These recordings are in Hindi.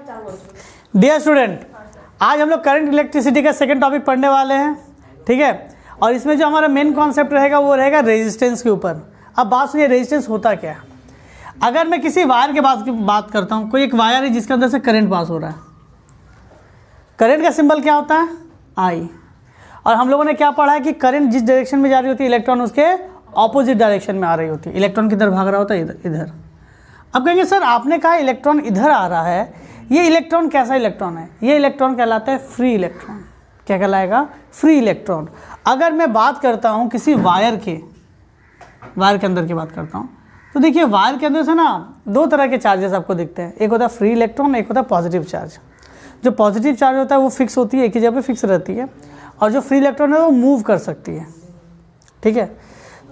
डियर स्टूडेंट, आज हम लोग करंट इलेक्ट्रिसिटी का सेकंड टॉपिक पढ़ने वाले हैं, ठीक है। और इसमें जो हमारा मेन कॉन्सेप्ट रहेगा वो रहेगा रेजिस्टेंस के ऊपर। अब बात सुनिए, रेजिस्टेंस होता क्या है। अगर मैं किसी वायर के बात करता हूँ, कोई एक वायर है जिसके अंदर से करंट पास हो रहा है, करंट का सिंबल क्या होता है, आई। और हम लोगों ने क्या पढ़ा है कि करंट जिस डायरेक्शन में जा रही होती है, इलेक्ट्रॉन उसके ऑपोजिट डायरेक्शन में आ रही होती है। इलेक्ट्रॉन किधर भाग रहा होता है, इधर। अब कहेंगे सर आपने कहा इलेक्ट्रॉन इधर आ रहा है, ये इलेक्ट्रॉन कैसा इलेक्ट्रॉन है, ये इलेक्ट्रॉन कहलाता है फ्री इलेक्ट्रॉन। क्या कहलाएगा, फ्री इलेक्ट्रॉन। अगर मैं बात करता हूँ किसी वायर के अंदर की बात करता हूँ, तो देखिए वायर के अंदर से ना दो तरह के चार्जेस आपको दिखते हैं, एक होता है फ्री इलेक्ट्रॉन, एक होता है पॉजिटिव चार्ज। जो पॉजिटिव चार्ज होता है वो फिक्स होती है, एक ही जगह पे फिक्स रहती है, और जो फ्री इलेक्ट्रॉन है वो मूव कर सकती है, ठीक है।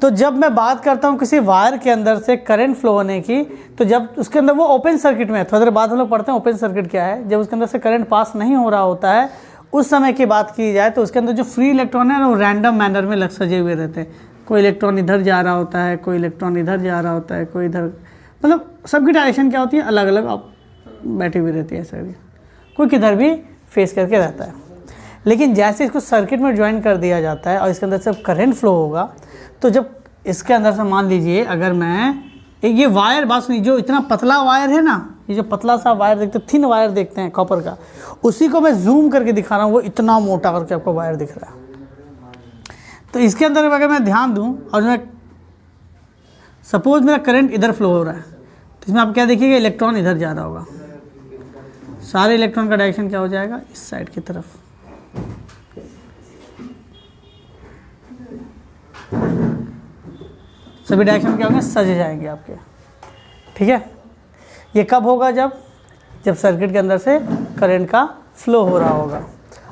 तो जब मैं बात करता हूँ किसी वायर के अंदर से करंट फ्लो होने की, तो जब उसके अंदर वो ओपन सर्किट में है, थोड़ी देर बाद हम लोग पढ़ते हैं ओपन सर्किट क्या है, जब उसके अंदर से करंट पास नहीं हो रहा होता है उस समय की बात की जाए, तो उसके अंदर जो फ्री इलेक्ट्रॉन है ना वो रैंडम मैनर में सजे हुए रहते हैं। कोई इलेक्ट्रॉन इधर जा रहा होता है, कोई इलेक्ट्रॉन इधर जा रहा होता है, कोई इधर, मतलब सबकी डायरेक्शन क्या होती है, अलग अलग आप बैठी हुई रहती है ऐसे, कोई किधर भी फेस करके रहता है। लेकिन जैसे इसको सर्किट में ज्वाइन कर दिया जाता है और इसके अंदर से करंट फ्लो होगा, तो जब इसके अंदर से मान लीजिए अगर मैं ये वायर, बात सुनिए, जो इतना पतला वायर है ना, ये जो पतला सा वायर देखते हैं, थिन वायर देखते हैं कॉपर का, उसी को मैं जूम करके दिखा रहा हूँ, वो इतना मोटा करके आपको वायर दिख रहा है। तो इसके अंदर अगर मैं ध्यान दूँ और मैं सपोज मेरा करंट इधर फ्लो हो रहा है, तो इसमें आप क्या देखिएगा, इलेक्ट्रॉन इधर जा रहा होगा, सारे इलेक्ट्रॉन का डायरेक्शन क्या हो जाएगा, इस साइड की तरफ। सभी डायरेक्शन क्या होंगे, सज जाएंगे आपके, ठीक है। ये कब होगा, जब सर्किट के अंदर से करंट का फ्लो हो रहा होगा।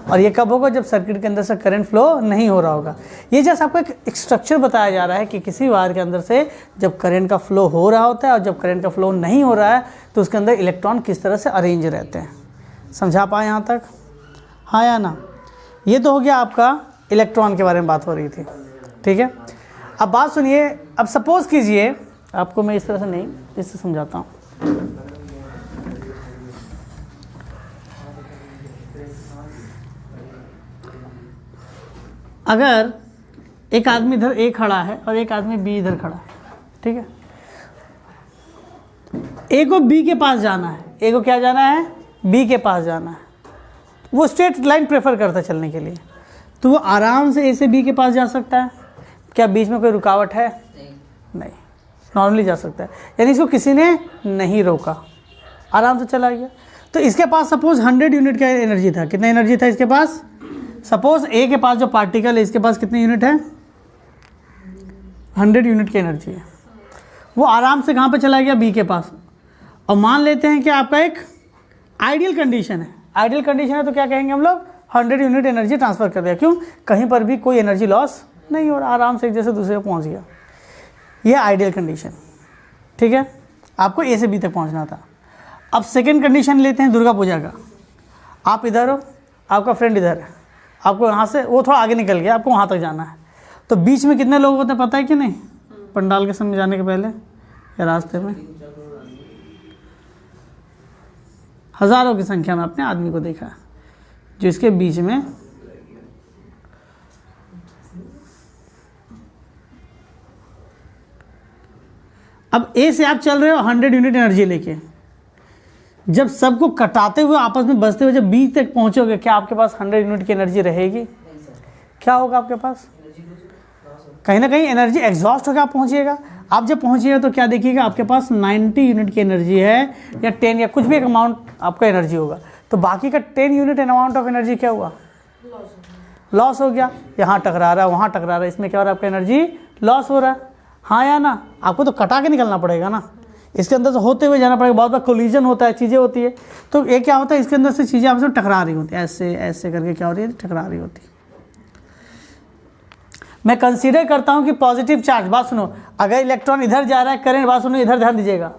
और ये कब होगा, जब सर्किट के अंदर से करंट फ्लो नहीं हो रहा होगा। ये जैसे आपको एक स्ट्रक्चर बताया जा रहा है कि किसी वायर के अंदर से जब करंट का फ्लो हो रहा होता है और जब करंट का फ्लो नहीं हो रहा है, तो उसके अंदर इलेक्ट्रॉन किस तरह से अरेंज रहते हैं। समझा पाए यहाँ तक, हाँ या ना। ये तो हो गया आपका इलेक्ट्रॉन के बारे में बात हो रही थी, ठीक है। अब बात सुनिए, अब सपोज कीजिए, आपको मैं इस तरह से नहीं, इससे समझाता हूँ। अगर एक आदमी इधर ए खड़ा है और एक आदमी बी इधर खड़ा है, ठीक है। ए को बी के पास जाना है, ए को क्या जाना है, बी के पास जाना है। वो स्ट्रेट लाइन प्रेफर करता है चलने के लिए, तो वो आराम से ए से बी के पास जा सकता है। क्या बीच में कोई रुकावट है, नहीं, नॉर्मली जा सकता है, यानी इसको किसी ने नहीं रोका, आराम से चला गया। तो इसके पास सपोज 100 यूनिट का एनर्जी था। कितना एनर्जी था इसके पास, सपोज ए के पास जो पार्टिकल है इसके पास कितने यूनिट है, 100 यूनिट की एनर्जी है। वो आराम से कहाँ पे चला गया, बी के पास। और मान लेते हैं कि आपका एक आइडियल कंडीशन है, आइडियल कंडीशन है तो क्या कहेंगे हम लोग, 100 यूनिट एनर्जी ट्रांसफ़र कर दिया। क्यों, कहीं पर भी कोई एनर्जी लॉस नहीं हो रहा, आराम से एक जैसे दूसरे को पहुंच गया। ये आइडियल कंडीशन, ठीक है। आपको ए से बी तक पहुंचना था। अब सेकंड कंडीशन लेते हैं दुर्गा पूजा का। आप इधर हो, आपका फ्रेंड इधर है, आपको यहाँ से, वो थोड़ा आगे निकल गया, आपको वहाँ तक जाना है। तो बीच में कितने लोग होते हैं पता है कि नहीं, पंडाल के समय जाने के पहले या रास्ते में, हज़ारों की संख्या में आपने आदमी को देखा जो इसके बीच में अब ए से आप चल रहे हो 100 यूनिट एनर्जी लेके, जब सबको कटाते हुए आपस में बचते हुए जब बी तक पहुंचोगे, क्या आपके पास 100 यूनिट की एनर्जी रहेगी, क्या होगा आपके पास, कहीं ना कहीं एनर्जी एग्जॉस्ट होकर आप पहुंचिएगा। आप जब पहुंचिएगा तो क्या देखिएगा, आपके पास 90 यूनिट की एनर्जी है, या 10 या कुछ भी एक अमाउंट आपका एनर्जी होगा, तो बाकी का 10 यूनिट अमाउंट ऑफ एनर्जी क्या हुआ, लॉस हो गया। यहाँ टकरा रहा है, वहाँ टकरा रहा है, इसमें क्या हो रहा है, आपका एनर्जी लॉस हो रहा है, हाँ या ना। आपको तो कटा के निकलना पड़ेगा ना, इसके अंदर से होते हुए जाना पड़ेगा, बहुत बार कोलिजन होता है, चीज़ें होती है। तो ये क्या होता है, इसके अंदर से चीज़ें आपस में टकरा रही होती है, ऐसे ऐसे करके क्या हो रही है, टकरा रही होती है। मैं कंसीडर करता हूँ कि पॉजिटिव चार्ज, बात सुनो, अगर इलेक्ट्रॉन इधर जा रहा है, करंट, बात सुनो, इधर ध्यान दीजिएगा,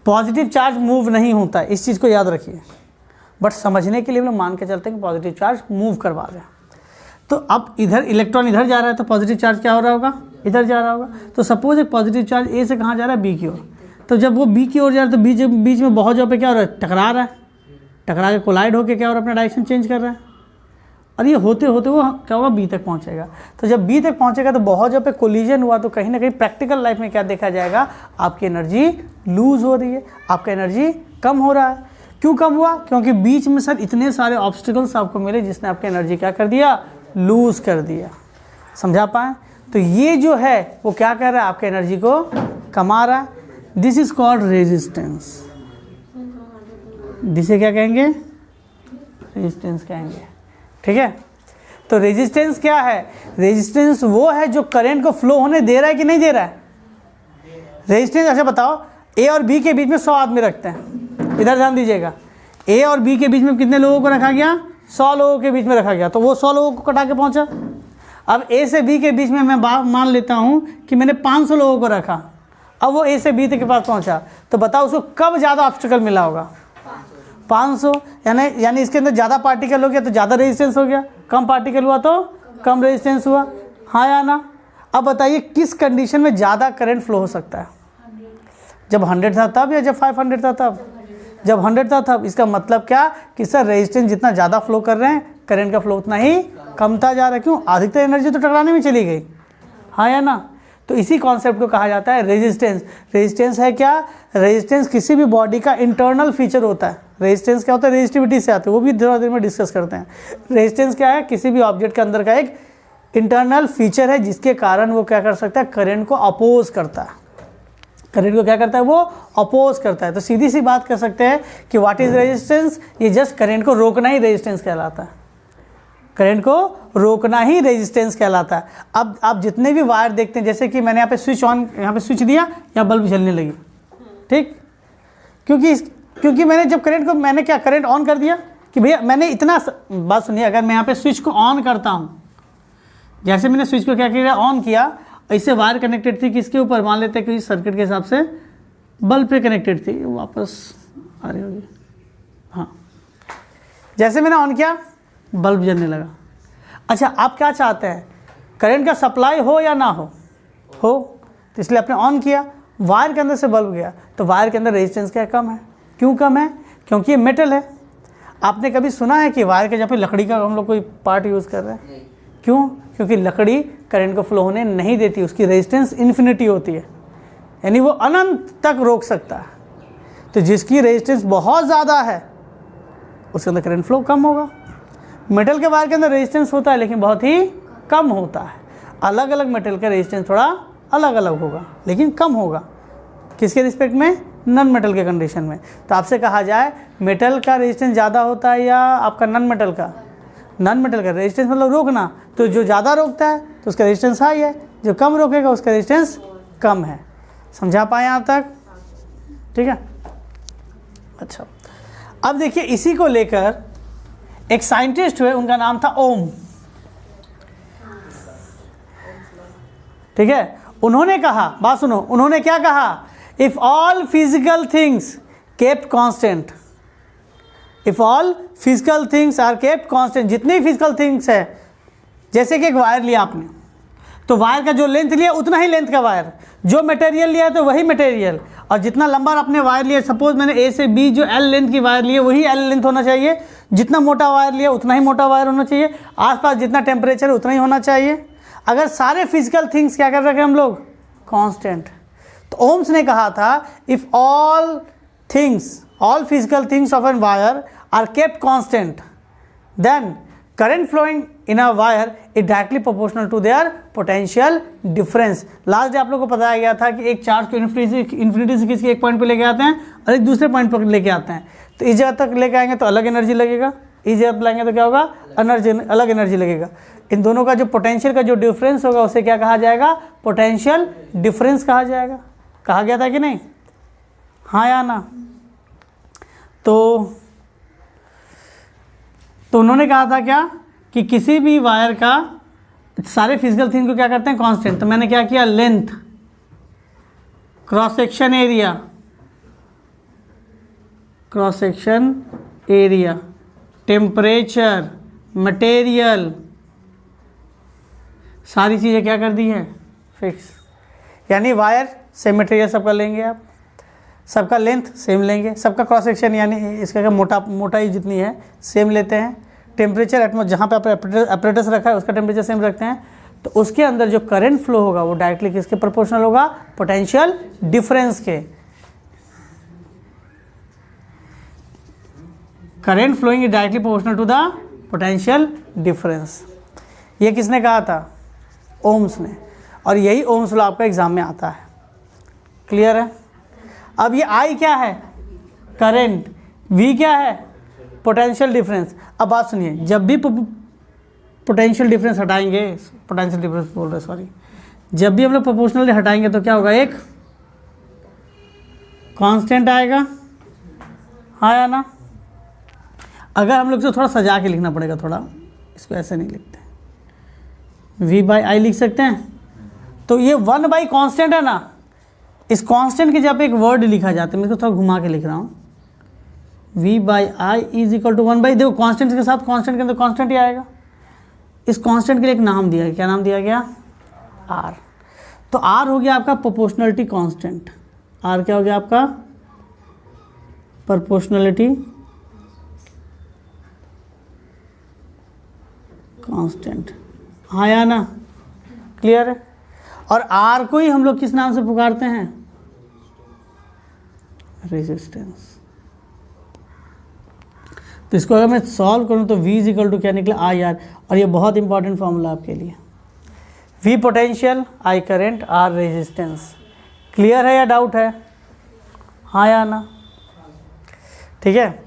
पॉजिटिव चार्ज मूव नहीं होता है, इस चीज़ को याद रखिए। बट समझने के लिए हम लोग मान के चलते हैं कि पॉजिटिव चार्ज मूव करवा रहे हैं। तो अब इधर इलेक्ट्रॉन इधर जा रहा है, तो पॉजिटिव चार्ज क्या हो रहा होगा, इधर जा रहा होगा। तो सपोज एक पॉजिटिव चार्ज ए से कहाँ जा रहा है, बी की ओर, तो जब वो बी की ओर जा रहा है तो बीच में बहुत जगह पे क्या हो रहा है, टकरा रहा है, टकरा के कोलाइड होकर क्या हो रहा है, अपना डायरेक्शन चेंज कर रहा है, और ये होते होते वो क्या होगा, बी तक पहुंचेगा। तो जब बी तक पहुंचेगा तो बहुत जगह पे कोलिजन हुआ तो कहीं ना कहीं प्रैक्टिकल लाइफ में क्या देखा जाएगा, आपकी एनर्जी लूज हो रही है, आपका एनर्जी कम हो रहा है। क्यों कम हुआ? क्योंकि बीच में सर इतने सारे ऑब्स्टिकल्स आपको मिले जिसने आपकी एनर्जी क्या कर दिया, लूज कर दिया। समझा पाए? तो ये जो है वो क्या कर रहा है, आपके एनर्जी को कमा रहा है। This is called resistance. जिसे क्या कहेंगे, रेजिस्टेंस कहेंगे। ठीक है, तो रेजिस्टेंस क्या है? रेजिस्टेंस वो है जो करंट को फ्लो होने दे रहा है कि नहीं दे रहा है। रेजिस्टेंस, अच्छा बताओ, ए और बी के बीच में 100 आदमी रखते हैं, इधर ध्यान दीजिएगा, ए और बी के बीच में कितने लोगों को रखा गया, 100 लोगों के बीच में रखा गया, तो वो 100 लोगों को कटा के पहुंचा। अब ए से बी के बीच में मैं मान लेता हूं कि मैंने 500 लोगों को रखा, अब वो ए से बी के पास पहुंचा, तो बताओ उसको कब ज़्यादा ऑब्स्टिकल मिला होगा, 500। यानी इसके अंदर ज़्यादा पार्टिकल हो गया तो ज़्यादा रेजिस्टेंस हो गया, कम पार्टिकल हुआ तो कम रेजिस्टेंस हुआ, हाँ या ना। अब बताइए किस कंडीशन में ज़्यादा करंट फ्लो हो सकता है, जब 100 था तब या जब 500 था तब? जब 100 था तब। इसका मतलब क्या कि सर रेजिस्टेंस जितना ज़्यादा फ्लो कर रहे हैं, करंट का फ्लो उतना ही कमता जा रहा है। क्यों? अधिकतर एनर्जी तो टकराने में चली गई, हाँ या ना। तो इसी कॉन्सेप्ट को कहा जाता है रेजिस्टेंस। रेजिस्टेंस है क्या? रेजिस्टेंस किसी भी बॉडी का इंटरनल फीचर होता है। रेजिस्टेंस क्या होता है? रेजिस्टिविटी से आते हैं, वो भी थोड़ा देर में डिस्कस करते हैं। रेजिस्टेंस क्या है? किसी भी ऑब्जेक्ट के अंदर का एक इंटरनल फीचर है जिसके कारण वो क्या कर सकता है, करंट को अपोज करता है। करंट को क्या करता है, वो अपोज करता है। तो सीधी सी बात कर सकते हैं कि व्हाट इज रेजिस्टेंस, ये जस्ट करंट को रोकना ही रेजिस्टेंस कहलाता है। करंट को रोकना ही रेजिस्टेंस कहलाता है। अब आप जितने भी वायर देखते हैं, जैसे कि मैंने यहाँ पे स्विच ऑन, यहाँ पे स्विच दिया, यहाँ बल्ब जलने लगी, ठीक, क्योंकि मैंने जब करंट को, मैंने क्या करंट ऑन कर दिया कि भैया मैंने इतना, बात सुनिए, अगर मैं यहाँ पे स्विच को ऑन करता हूँ, जैसे मैंने स्विच को क्या किया, ऑन किया, इससे वायर कनेक्टेड थी किसके ऊपर, मान लेते हैं कि सर्किट के हिसाब से बल्ब पे कनेक्टेड थी, वापस आ रही होगी, हाँ, जैसे मैंने ऑन किया बल्ब जलने लगा। अच्छा, आप क्या चाहते हैं, करंट का सप्लाई हो या ना हो, तो इसलिए आपने ऑन किया, वायर के अंदर से बल्ब गया, तो वायर के अंदर रेजिस्टेंस क्या कम है। क्यों कम है? क्योंकि ये मेटल है। आपने कभी सुना है कि वायर के जहाँ पे लकड़ी का हम लोग कोई पार्ट यूज़ कर रहे हैं? क्यों? क्योंकि लकड़ी करंट को फ्लो होने नहीं देती, उसकी रेजिस्टेंस इन्फिनिटी होती है, यानी वो अनंत तक रोक सकता है। तो जिसकी रेजिस्टेंस बहुत ज़्यादा है उसके अंदर करंट फ्लो कम होगा। मेटल के वायर के अंदर रेजिस्टेंस होता है लेकिन बहुत ही कम होता है। अलग अलग मेटल का रेजिस्टेंस थोड़ा अलग अलग होगा लेकिन कम होगा। किसके रिस्पेक्ट में? नॉन मेटल के कंडीशन में। तो आपसे कहा जाए मेटल का रेजिस्टेंस ज़्यादा होता है या आपका नॉन मेटल का? नॉन मेटल का रेजिस्टेंस मतलब रोकना, तो जो ज़्यादा रोकता है तो उसका रेजिस्टेंस हाई है, जो कम रोकेगा उसका रेजिस्टेंस कम है। समझा पाए यहाँ तक? ठीक है, अच्छा। अब देखिए इसी को लेकर एक साइंटिस्ट हुए, उनका नाम था ओम, ठीक है। उन्होंने कहा, बात सुनो, उन्होंने क्या कहा, if all physical things kept constant, if all physical things are kept constant, जितनी फिजिकल थिंग्स है, जैसे कि एक वायर लिया आपने, तो वायर का जो लेंथ लिया उतना ही लेंथ का वायर, जो मटेरियल लिया तो वही मटेरियल, और जितना लंबा आपने वायर लिया, सपोज मैंने ए से बी जो एल लेंथ की वायर ली है वही एल लेंथ होना चाहिए, जितना मोटा वायर लिया उतना ही मोटा वायर होना चाहिए, आसपास जितना टेम्परेचर उतना ही होना चाहिए। अगर सारे फिजिकल थिंग्स क्या कर रखे हम लोग, कांस्टेंट, तो ओम्स ने कहा था if all things, all physical things of an wire are kept constant, then current flowing in a wire is directly proportional to their potential difference। Last day आप लोग को बताया गया था कि एक चार्ज को इन्फिनिटी से किसी एक पॉइंट पे लेके आते हैं और एक दूसरे पॉइंट पर लेके आते हैं, तो इस जगह तक लेके आएंगे तो अलग एनर्जी लगेगा, इस जगह पर लाएंगे तो क्या होगा, अलग एनर्जी लगेगा। इन दोनों का जो पोटेंशियल का जो डिफरेंस होगा उसे क्या कहा जाएगा, पोटेंशियल डिफरेंस कहा जाएगा। कहा गया था कि नहीं, हाँ या ना? तो उन्होंने कहा था क्या कि किसी भी वायर का सारे फिजिकल थिंग को क्या करते हैं, कांस्टेंट। तो मैंने क्या किया, length, cross section area, temperature, material, सारी चीज़ें क्या कर दी है, फिक्स। यानी वायर से मटेरियल सबका लेंगे आप, सबका लेंथ सेम लेंगे, सबका क्रॉस सेक्शन यानी इसका क्या मोटाई जितनी है सेम लेते हैं। टेम्परेचर एटमॉस्फेयर जहाँ पे अपरेटस रखा है उसका टेम्परेचर सेम रखते हैं, तो उसके अंदर जो करंट फ्लो होगा वो डायरेक्टली किसके प्रोपोर्शनल होगा, पोटेंशियल डिफरेंस के। Current flowing is directly proportional to the potential difference. ये किसने कहा था, ओम्स ने, और यही ओम्स लॉ आपका एग्जाम में आता है। क्लियर है। अब ये आई क्या है, करंट, वी क्या है, पोटेंशियल डिफरेंस। अब बात सुनिए, जब भी पोटेंशियल डिफरेंस हटाएंगे, पोटेंशियल डिफरेंस बोल रहे सॉरी, जब भी हम लोग प्रोपोर्शनली हटाएंगे तो क्या होगा, एक कांस्टेंट आएगा, हाँ या ना। अगर हम लोग से थोड़ा सजा के लिखना पड़ेगा, थोड़ा इसको ऐसे नहीं लिखते, v बाई आई लिख सकते हैं। तो ये 1 बाई कॉन्स्टेंट है ना, इस कांस्टेंट की जब एक वर्ड लिखा जाता है, मैं इसको थोड़ा घुमा के लिख रहा हूँ, v by I is equal to 1 by, देखो कांस्टेंट के साथ कांस्टेंट के अंदर कांस्टेंट ही आएगा। इस कांस्टेंट के लिए एक नाम दिया है, क्या नाम दिया गया, r। तो r हो गया आपका प्रोपोर्शनलिटी कांस्टेंट। r क्या हो गया आपका, प्रोपोर्शनलिटी कांस्टेंट, हाँ या ना, क्लियर है। और आर को ही हम लोग किस नाम से पुकारते हैं, रेजिस्टेंस। तो इसको अगर मैं सॉल्व करूं तो v इज इक्वल टू क्या निकला, आई आर। और ये बहुत इंपॉर्टेंट फॉर्मूला आपके लिए, v potential, I current, R resistance. Clear है या डाउट है, हाँ या ना, ठीक है।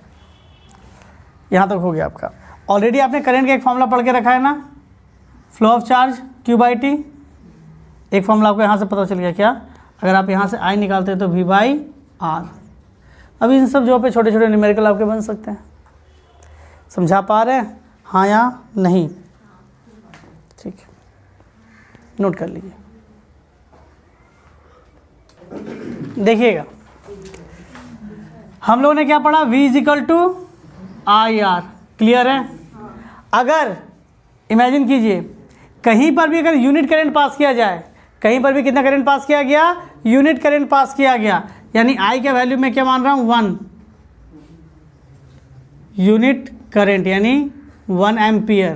यहाँ तक हो गया आपका। ऑलरेडी आपने करंट का एक फॉर्मूला पढ़ के रखा है ना, flow of charge q by T. एक फॉर्मूला आपको यहाँ से पता चल गया, क्या, अगर आप यहाँ से I निकालते हैं तो v बाई आर। अब इन सब जो पे छोटे छोटे न्यूमेरिकल आपके बन सकते हैं। समझा पा रहे हैं, हाँ या नहीं, ठीक है, नोट कर लीजिए। देखिएगा हम लोगों ने क्या पढ़ा, v is equal to I R. Clear है। अगर इमेजिन कीजिए कहीं पर भी अगर यूनिट करंट पास किया जाए, कहीं पर भी कितना करंट पास किया गया, यूनिट करंट पास किया गया, यानी आई के वैल्यू में क्या मान रहा हूँ, 1 यूनिट करंट यानी 1 एम्पियर।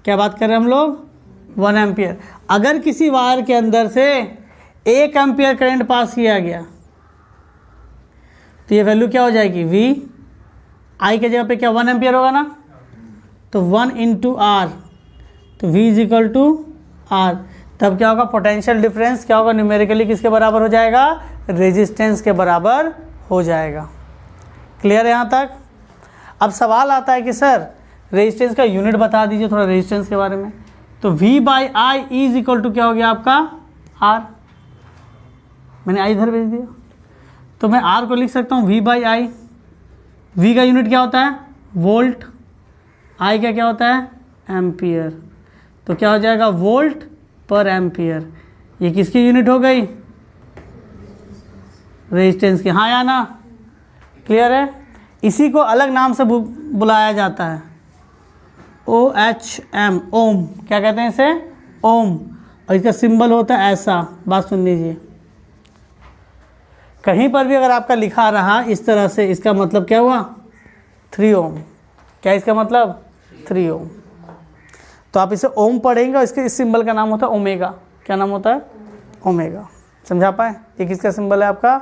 क्या बात कर रहे हैं हम लोग, 1 एम्पियर। अगर किसी वायर के अंदर से 1 एम्पियर करंट पास किया गया तो ये वैल्यू क्या हो जाएगी, v, आई के जगह पे क्या 1 एम्पियर होगा ना, तो 1 इंटू आर, तो v is equal to R. तब क्या होगा, पोटेंशियल डिफरेंस क्या होगा, न्यूमेरिकली किसके बराबर हो जाएगा, रेजिस्टेंस के बराबर हो जाएगा। क्लियर है यहाँ तक। अब सवाल आता है कि सर रेजिस्टेंस का यूनिट बता दीजिए थोड़ा रेजिस्टेंस के बारे में। तो v by I is equal to क्या हो गया आपका, r। मैंने i इधर भेज दिया, तो मैं r को लिख सकता हूँ v बाई आई। v का यूनिट क्या होता है, वोल्ट, i का क्या होता है, एम्पियर। तो क्या हो जाएगा, वोल्ट पर एम्पियर। ये किसकी यूनिट हो गई, रेजिस्टेंस की, हाँ या ना, क्लियर है। इसी को अलग नाम से बुलाया जाता है, OHM, ओम। क्या कहते हैं इसे, ओम। और इसका सिंबल होता है ऐसा, बात सुन लीजिए। कहीं पर भी अगर आपका लिखा रहा इस तरह से, इसका मतलब क्या हुआ, 3 ओम। क्या इसका मतलब, 3 ओम। तो आप इसे ओम पढ़ेंगे और इसके इस सिंबल का नाम होता है ओमेगा। क्या नाम होता है, ओमेगा। समझा पाए, ये किसका सिंबल है आपका,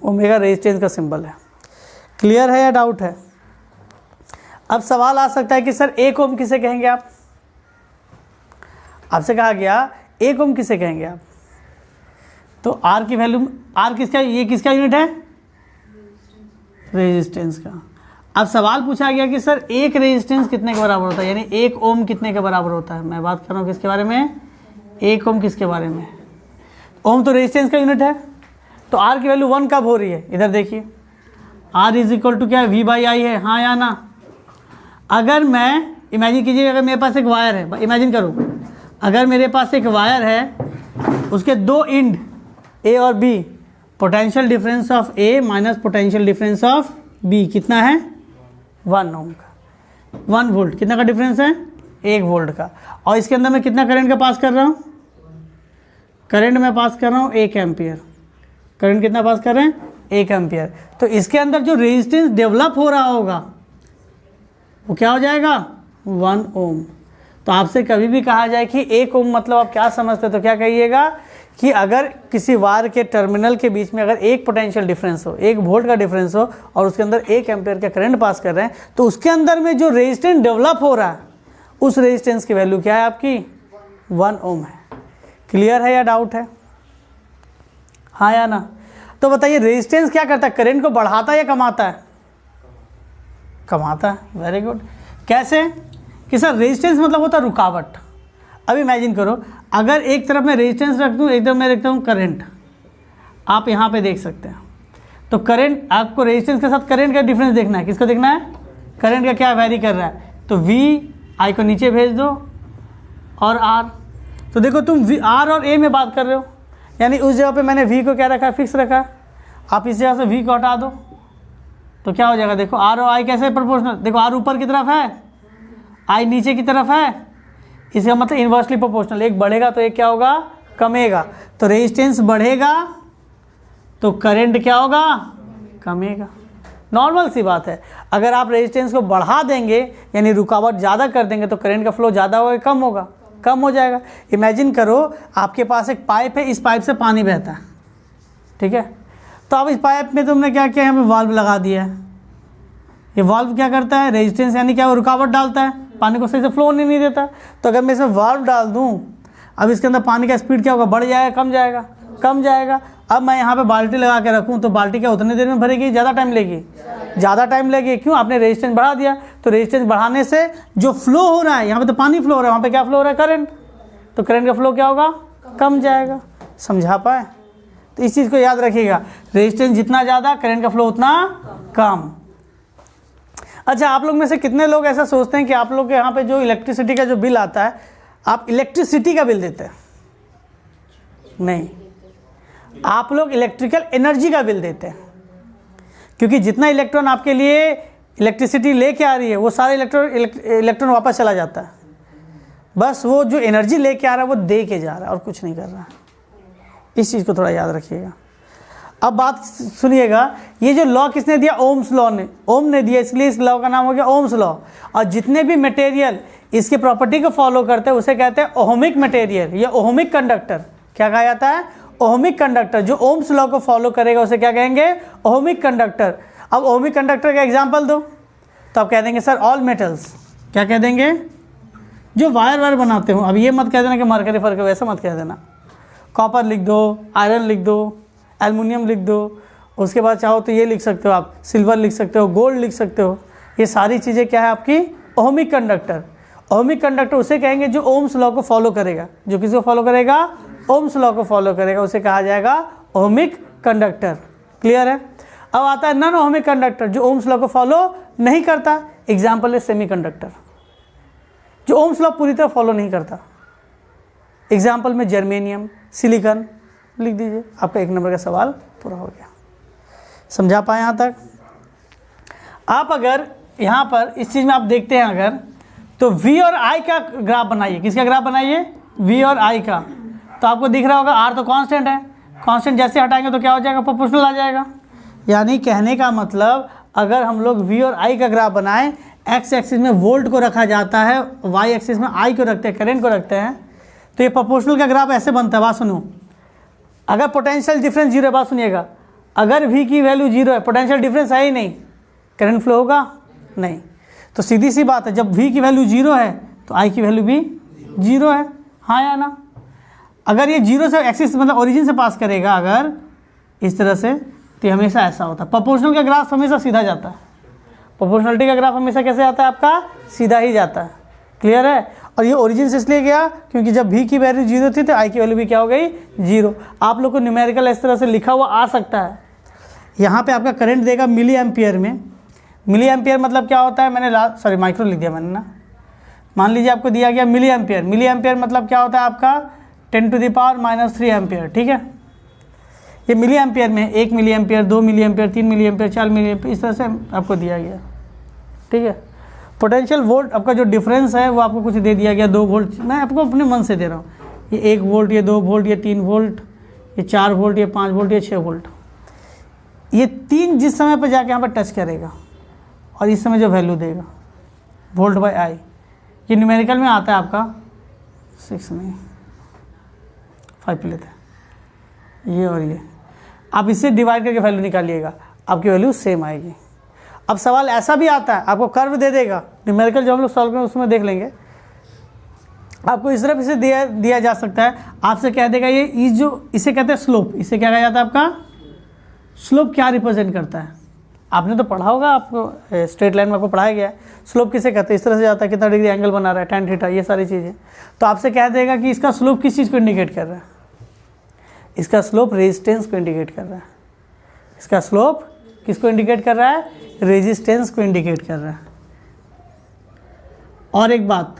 ओमेगा, रेजिस्टेंस का सिंबल है। क्लियर है या डाउट है। अब सवाल आ सकता है कि सर 1 ओम किसे कहेंगे आप, आपसे कहा गया 1 ओम किसे कहेंगे आप, तो आर की वैल्यू, आर किसका, ये किसका यूनिट है, रेजिस्टेंस का। अब सवाल पूछा गया कि सर एक रेजिस्टेंस कितने के बराबर होता है, यानी 1 ओम कितने के बराबर होता है। मैं बात कर रहा हूँ किसके बारे में, 1 ओम किसके बारे में, ओम तो रेजिस्टेंस का यूनिट है। तो आर की वैल्यू 1 कब हो रही है, इधर देखिए, आर इज इक्वल टू क्या है, v बाई आई है, हाँ या ना। अगर मैं इमेजिन कीजिए, अगर मेरे पास एक वायर है, इमेजिन करो अगर मेरे पास एक वायर है, उसके 2 एंड ए और B, potential difference of A minus potential difference of B कितना है, 1 ओम का, 1 वोल्ट। कितना का डिफरेंस है, 1 वोल्ट का। और इसके अंदर मैं कितना करंट का पास कर रहा हूँ, करंट में पास कर रहा हूँ 1 एम्पियर। करंट कितना पास कर रहे हैं, 1 एम्पियर। तो इसके अंदर जो रेजिस्टेंस डेवलप हो रहा होगा वो क्या हो जाएगा 1 ओम। तो आपसे कभी भी कहा जाए कि 1 ओम मतलब आप क्या समझते हो, तो क्या कहिएगा कि अगर किसी वायर के टर्मिनल के बीच में अगर एक पोटेंशियल डिफरेंस हो, 1 वोल्ट का डिफरेंस हो और उसके अंदर 1 एम्पियर का करंट पास कर रहे हैं, तो उसके अंदर में जो रेजिस्टेंस डेवलप हो रहा है उस रेजिस्टेंस की वैल्यू क्या है आपकी 1 ओम है। क्लियर है या डाउट है? हाँ या ना? तो बताइए रेजिस्टेंस क्या करता है, करंट को बढ़ाता है या कमाता है? कमाता है। Very good. कैसे? कि सर रेजिस्टेंस मतलब होता है रुकावट। अब इमेजिन करो अगर एक तरफ मैं रेजिस्टेंस रख दूँ, एक तरफ मैं रखता हूँ करंट, आप यहाँ पे देख सकते हैं। तो करंट, आपको रेजिस्टेंस के साथ करंट का डिफरेंस देखना है। किसको देखना है? करंट का क्या वैरी कर रहा है। तो वी आई को नीचे भेज दो और आर। तो देखो तुम वी आर और ए में बात कर रहे हो, यानी उस जगह पे मैंने वी को क्या रखा है, फिक्स रखा है। आप इस जगह से वी को हटा दो तो क्या हो जाएगा, देखो आर और आई कैसे प्रोपोर्शनल। देखो आर ऊपर की तरफ है, आई नीचे की तरफ है, इसका मतलब इन्वर्सली प्रोपोर्शनल। एक बढ़ेगा तो एक क्या होगा, कमेगा। तो रेजिस्टेंस बढ़ेगा तो करंट क्या होगा, कमेगा। नॉर्मल सी बात है। अगर आप रेजिस्टेंस को बढ़ा देंगे यानी रुकावट ज़्यादा कर देंगे तो करंट का फ्लो ज़्यादा होगा, कम होगा, कम हो जाएगा। इमेजिन करो आपके पास एक पाइप है, इस पाइप से पानी बहता है, ठीक है। तो अब इस पाइप में तुमने क्या किया, यहाँ पे वाल्व लगा दिया है। ये वाल्व क्या करता है, रेजिस्टेंस यानी क्या, वो रुकावट डालता है, पानी को सही से फ्लो होने नहीं देता। तो अगर मैं इसमें वाल्व डाल दूँ, अब इसके अंदर पानी का स्पीड क्या होगा, बढ़ जाएगा, कम जाएगा, कम जाएगा। अब मैं यहाँ पे बाल्टी लगा के रखूँ तो बाल्टी क्या उतनी देर में भरेगी, ज़्यादा टाइम लेगी, ज़्यादा टाइम लेगी। क्यों? आपने रेजिस्टेंस बढ़ा दिया। तो रेजिस्टेंस बढ़ाने से जो फ्लो हो रहा है, यहाँ पे तो पानी फ्लो हो रहा है, वहाँ पे क्या फ्लो हो रहा है, करंट। तो करंट का फ्लो क्या होगा, कम जाएगा। समझा पाए? तो इस चीज़ को याद रखिएगा, रेजिस्टेंस जितना ज़्यादा करंट का फ्लो उतना कम। अच्छा, आप लोग में से कितने लोग ऐसा सोचते हैं कि आप लोग के यहाँ पे जो इलेक्ट्रिसिटी का जो बिल आता है, आप इलेक्ट्रिसिटी का बिल देते हैं? नहीं, आप लोग इलेक्ट्रिकल एनर्जी का बिल देते हैं। क्योंकि जितना इलेक्ट्रॉन आपके लिए इलेक्ट्रिसिटी लेके आ रही है वो सारे इलेक्ट्रॉन वापस चला जाता है। बस वो जो एनर्जी लेके आ रहा है वो दे के जा रहा है और कुछ नहीं कर रहा है। इस चीज़ को थोड़ा याद रखिएगा। अब बात सुनिएगा, ये जो लॉ किसने दिया, ओम्स लॉ ने, ओम ने दिया, इसलिए इस लॉ का नाम हो गया ओम्स लॉ। और जितने भी मटेरियल इसके प्रॉपर्टी को फॉलो करते हैं उसे कहते हैं ओहमिक मटेरियल या ओहमिक कंडक्टर। क्या कहा जाता है, ओहमिक कंडक्टर। जो ओम्स लॉ को फॉलो करेगा उसे क्या कहेंगे, ओहमिक कंडक्टर। अब ओहमिक कंडक्टर का एग्जांपल दो तो आप कह देंगे सर ऑल मेटल्स। क्या कह देंगे, जो वायर बनाते हो। अब ये मत कह देना कि मरकरी फर्क है, वैसा मत कह देना। कॉपर लिख दो, आयरन लिख दो, एल्युमिनियम लिख दो, उसके बाद चाहो तो ये लिख सकते हो आप, सिल्वर लिख सकते हो, गोल्ड लिख सकते हो। ये सारी चीज़ें क्या है आपकी, ओहमिक कंडक्टर। ओहमिक कंडक्टर उसे कहेंगे जो ओम्स लॉ को फॉलो करेगा। जो किसको फॉलो करेगा, ओम्स लॉ को फॉलो करेगा, उसे कहा जाएगा ओहमिक कंडक्टर। क्लियर है? अब आता है नॉन ओहमिक कंडक्टर, जो ओम्स लॉ को फॉलो नहीं करता। एग्जाम्पल है सेमीकंडक्टर, जो ओम्स लॉ पूरी तरह फॉलो नहीं करता। एग्जाम्पल में जर्मेनियम, सिलिकॉन लिख दीजिए। आपका 1 नंबर का सवाल पूरा हो गया। समझा पाए यहाँ तक? आप अगर यहाँ पर इस चीज़ में आप देखते हैं अगर, तो V और I का ग्राफ बनाइए। किसका ग्राफ बनाइए, V और I का। तो आपको दिख रहा होगा R तो कांस्टेंट है, कांस्टेंट जैसे हटाएंगे तो क्या हो जाएगा, प्रोपोर्शनल आ जाएगा। यानी कहने का मतलब अगर हम लोग V और I का ग्राफ बनाएं, एक्स एक्सिस में वोल्ट को रखा जाता है, वाई एक्सिस में I को रखते हैं, करंट को रखते हैं, तो ये प्रोपोर्शनल का ग्राफ ऐसे बनता है। बात सुनो, अगर पोटेंशियल डिफरेंस 0 है, बात सुनिएगा, अगर V की वैल्यू 0 है, पोटेंशियल डिफरेंस है ही नहीं, करंट फ्लो होगा नहीं। तो सीधी सी बात है, जब V की वैल्यू 0 है तो I की वैल्यू भी 0 है। हाँ या ना? अगर ये 0 से एक्सिस मतलब ओरिजिन से पास करेगा अगर इस तरह से, तो ये हमेशा ऐसा होता है। प्रोपोर्शनल का ग्राफ हमेशा सीधा जाता है। प्रोपोर्शनलिटी का ग्राफ हमेशा कैसे आता है आपका, सीधा ही जाता है। क्लियर है? और ये ओरिजिन से इसलिए गया क्योंकि जब V की वैल्यू 0 थी तो I की वैल्यू भी क्या हो गई, 0। आप लोग को न्यूमेरिकल इस तरह से लिखा हुआ आ सकता है। यहाँ पे आपका करंट देगा मिली एम्पियर में। मिली एम्पियर मतलब क्या होता है, मैंने माइक्रो लिख दिया मैंने ना। मान लीजिए आपको दिया गया मिली एम्पियर। मिली एम्पियर मतलब क्या होता है आपका 10⁻³ एम्पियर। ठीक है, ये मिली एम्पियर में 1 milliampere, 2 milliampere, 3 milliampere, 4 milliampere, इस तरह से आपको दिया गया। ठीक है, पोटेंशियल वोल्ट आपका जो डिफरेंस है वो आपको कुछ दे दिया गया 2 वोल्ट। मैं आपको अपने मन से दे रहा हूँ, ये 1 वोल्ट, ये 2 वोल्ट, ये 3 वोल्ट, ये 4 वोल्ट, ये 5 वोल्ट, ये 6 वोल्ट। ये 3 जिस समय पर जाके यहाँ पर टच करेगा और इस समय जो वैल्यू देगा वोल्ट बाय आई, ये न्यूमेरिकल में आता है आपका 6 नहीं 5 लेते हैं, ये और ये आप इससे डिवाइड करके वैल्यू निकालिएगा, आपकी वैल्यू सेम आएगी। अब सवाल ऐसा भी आता है, आपको कर्व दे देगा, न्यूमेरिकल जो हम लोग सॉल्व करें उसमें देख लेंगे, आपको इस तरफ इसे दिया जा सकता है, आपसे कह देगा ये जो इसे कहते हैं स्लोप, इसे क्या कहा जाता है आपका स्लोप, क्या रिप्रेजेंट करता है, आपने तो पढ़ा होगा, आपको स्ट्रेट लाइन में आपको पढ़ाया गया है स्लोप किसे कहते हैं, इस तरह से जाता है, कितना डिग्री एंगल बना रहा है, tan थीटा, ये सारी चीज़ें। तो आपसे कह देगा कि इसका स्लोप किस चीज़ को इंडिकेट कर रहा है, इसका स्लोप रेजिस्टेंस को इंडिकेट कर रहा है, इसका स्लोप किसको इंडिकेट कर रहा है, रेजिस्टेंस को इंडिकेट कर रहा है। और एक बात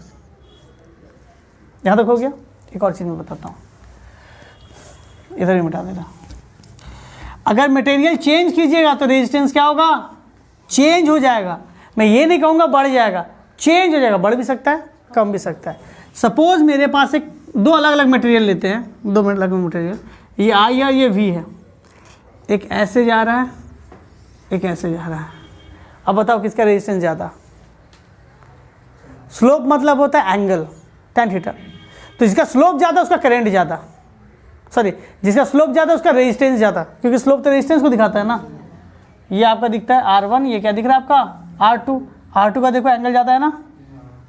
यहाँ तक हो गया, एक और चीज़ मैं बताता हूँ, इधर ही मिटा देना। अगर मटेरियल चेंज कीजिएगा तो रेजिस्टेंस क्या होगा, चेंज हो जाएगा। मैं ये नहीं कहूँगा बढ़ जाएगा, चेंज हो जाएगा, बढ़ भी सकता है कम भी सकता है। सपोज मेरे पास एक 2 अलग अलग मटेरियल लेते हैं, 2 अलग मटेरियल, ये आई है ये वी है, एक ऐसे जा रहा है एक ऐसे जा रहा है। अब बताओ किसका रेजिस्टेंस ज़्यादा, स्लोप मतलब होता है एंगल tan थीटा, तो जिसका स्लोप ज़्यादा उसका करंट ज़्यादा, सॉरी जिसका स्लोप ज़्यादा उसका रेजिस्टेंस ज़्यादा, क्योंकि स्लोप तो रेजिस्टेंस को दिखाता है ना। ये आपका दिखता है R1, ये क्या दिख रहा है आपका R2, R2 का देखो एंगल ज़्यादा है ना,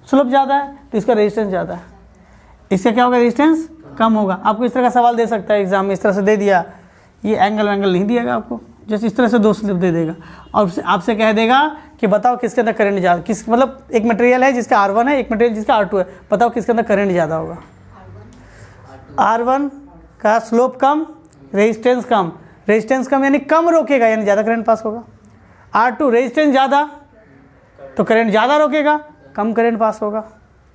स्लोप ज़्यादा है तो इसका रेजिस्टेंस ज़्यादा है, इसका क्या होगा रेजिस्टेंस कम होगा। आपको इस तरह का सवाल दे सकता है एग्जाम में, इस तरह से दे दिया, ये एंगल नहीं दिएगा आपको, जैसे इस तरह से 2 स्लिप दे देगा और आपसे कह देगा कि बताओ किसके अंदर करंट ज़्यादा, किस मतलब एक मटेरियल है जिसका R1 है, एक मटेरियल जिसका R2 है, बताओ किसके अंदर करंट ज़्यादा होगा। R1 का स्लोप कम, रेजिस्टेंस कम, रेजिस्टेंस कम यानी कम रोकेगा यानी ज़्यादा करंट पास होगा। R2 रेजिस्टेंस ज़्यादा तो करंट ज़्यादा रोकेगा, कम करंट पास होगा।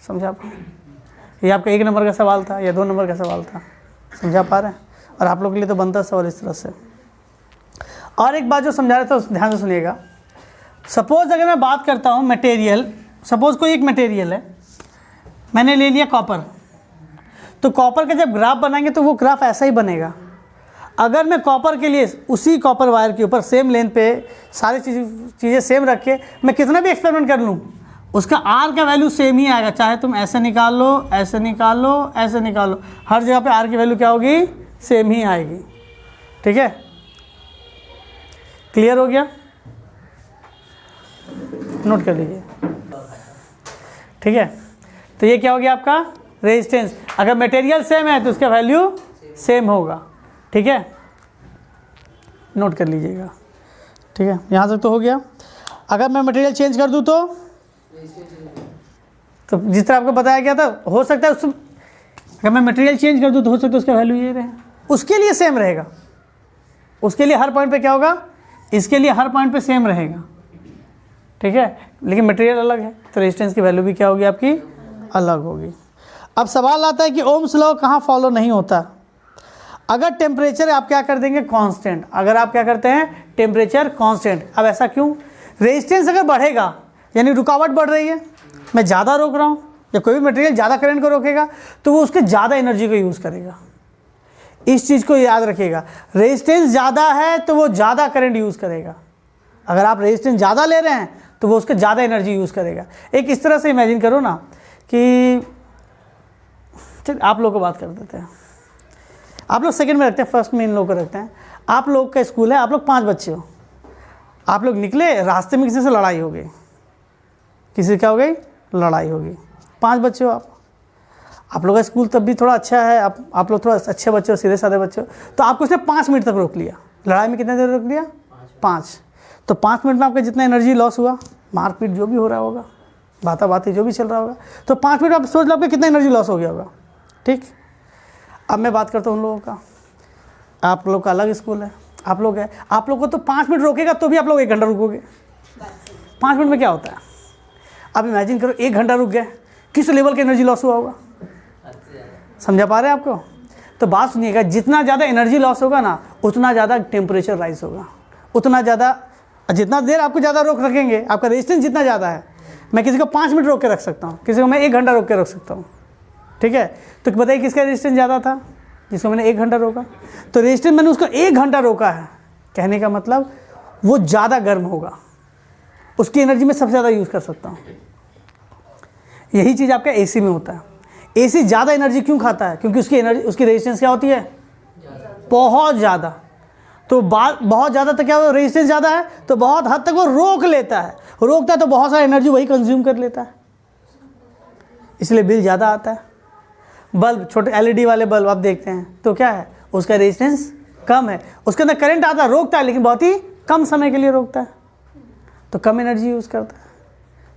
समझा आप? ये आपका 1 नंबर का सवाल था या 2 नंबर का सवाल था, समझा पा रहे हैं? और आप लोग के लिए तो बनता सवाल इस तरह से। और एक बात जो समझा रहा था उस ध्यान से सुनिएगा। सपोज अगर मैं बात करता हूँ मटेरियल, सपोज कोई एक मटेरियल है, मैंने ले लिया कॉपर, तो कॉपर का जब ग्राफ बनाएंगे तो वो ग्राफ ऐसा ही बनेगा। अगर मैं कॉपर के लिए उसी कॉपर वायर के ऊपर सेम लेंथ पे सारी चीज़ें सेम रख के मैं कितना भी एक्सपेरिमेंट कर लूँ, उसका R का वैल्यू सेम ही आएगा, चाहे तुम ऐसे निकाल लो, ऐसे निकाल लो, ऐसे निकाल लो, हर जगह पे R की वैल्यू क्या होगी, सेम ही आएगी। ठीक है, क्लियर हो गया? नोट कर लीजिए। ठीक है, तो ये क्या हो गया आपका रेजिस्टेंस। अगर मटेरियल सेम है तो उसका वैल्यू सेम होगा। ठीक है, नोट कर लीजिएगा। ठीक है, यहाँ तक तो हो गया। अगर मैं मटेरियल चेंज कर दूँ तो जिस तरह आपको बताया गया था, हो सकता है उस अगर मैं मटेरियल चेंज कर दूँ तो हो सकता है उसका वैल्यू ये रहे, उसके लिए सेम रहेगा, उसके लिए हर पॉइंट पे क्या होगा, इसके लिए हर पॉइंट पे सेम रहेगा। ठीक है, लेकिन मटेरियल अलग है तो रेजिस्टेंस की वैल्यू भी क्या होगी आपकी, अलग होगी। अब सवाल आता है कि ओम्स लॉ कहाँ फॉलो नहीं होता। अगर टेम्परेचर आप क्या कर देंगे कांस्टेंट, अगर आप क्या करते हैं टेम्परेचर कांस्टेंट। अब ऐसा क्यों, रेजिस्टेंस अगर बढ़ेगा यानी रुकावट बढ़ रही है, मैं ज़्यादा रोक रहा हूँ, या कोई भी मटेरियल ज़्यादा करंट को रोकेगा तो वो उसके ज़्यादा एनर्जी को यूज़ करेगा। इस चीज़ को याद रखिएगा, रेजिस्टेंस ज़्यादा है तो वो ज़्यादा करंट यूज़ करेगा। अगर आप रेजिस्टेंस ज़्यादा ले रहे हैं तो वो उसके ज़्यादा एनर्जी यूज़ करेगा। एक इस तरह से इमेजिन करो ना कि चल आप लोग को बात कर देते हैं, आप लोग सेकंड में रखते हैं, फर्स्ट में इन लोग को रखते हैं। आप लोग का स्कूल है, आप लोग 5 बच्चे हो, आप लोग निकले, रास्ते में किसी से लड़ाई हो गई, किसी से क्या हो गई, लड़ाई होगी। 5 बच्चे हो आप लोग का स्कूल तब भी थोड़ा अच्छा है, आप लोग थोड़ा अच्छे बच्चे हो, सीधे साधे बच्चे हो, तो आपको उसने 5 मिनट तक रोक लिया। लड़ाई में कितने देर रोक लिया, 5। तो 5 मिनट में आपका जितना एनर्जी लॉस हुआ, मारपीट जो भी हो रहा होगा, बातें जो भी चल रहा होगा, तो 5 मिनट आप सोच लो आपका कितना एनर्जी लॉस हो गया होगा। ठीक, अब मैं बात करता हूँ उन लोगों का। आप लोग का अलग स्कूल है, आप लोग है, आप लोग को तो 5 मिनट रोकेगा तो भी आप लोग 1 घंटा रुकोगे। 5 मिनट में क्या होता है, आप इमेजिन करो 1 घंटा रुक गए, किस लेवल का एनर्जी लॉस हुआ होगा। समझा पा रहे हैं आपको? तो बात सुनिएगा, जितना ज़्यादा एनर्जी लॉस होगा ना, उतना ज़्यादा टेम्परेचर राइज होगा, उतना ज़्यादा, जितना देर आपको ज़्यादा रोक रखेंगे, आपका रेजिस्टेंस जितना ज़्यादा है, मैं किसी को 5 मिनट रोक के रख सकता हूँ, किसी को मैं 1 घंटा रोक के रख सकता हूँ। ठीक है, तो बताइए किसका रेजिस्टेंस ज़्यादा था, जिसको मैंने 1 घंटा रोका। तो रेजिस्टेंस मैंने उसको 1 घंटा रोका है, कहने का मतलब वो ज़्यादा गर्म होगा, उसकी एनर्जी में सबसे ज़्यादा यूज़ कर सकता हूँ। यही चीज़ आपका एसी में होता है। एसी ज़्यादा एनर्जी क्यों खाता है? क्योंकि उसकी एनर्जी, उसकी रेजिस्टेंस क्या होती है? बहुत ज़्यादा। तो बहुत ज़्यादा तो क्या होता है, रेजिस्टेंस ज़्यादा है तो बहुत हद तक वो रोक लेता है, रोकता है तो बहुत सारा एनर्जी वही कंज्यूम कर लेता है, इसलिए बिल ज़्यादा आता है। बल्ब, छोटे एलईडी वाले बल्ब आप देखते हैं तो क्या है, उसका रेजिस्टेंस कम है, उसके अंदर करंट आता है, रोकता है लेकिन बहुत ही कम समय के लिए रोकता है, तो कम एनर्जी यूज़ करता है।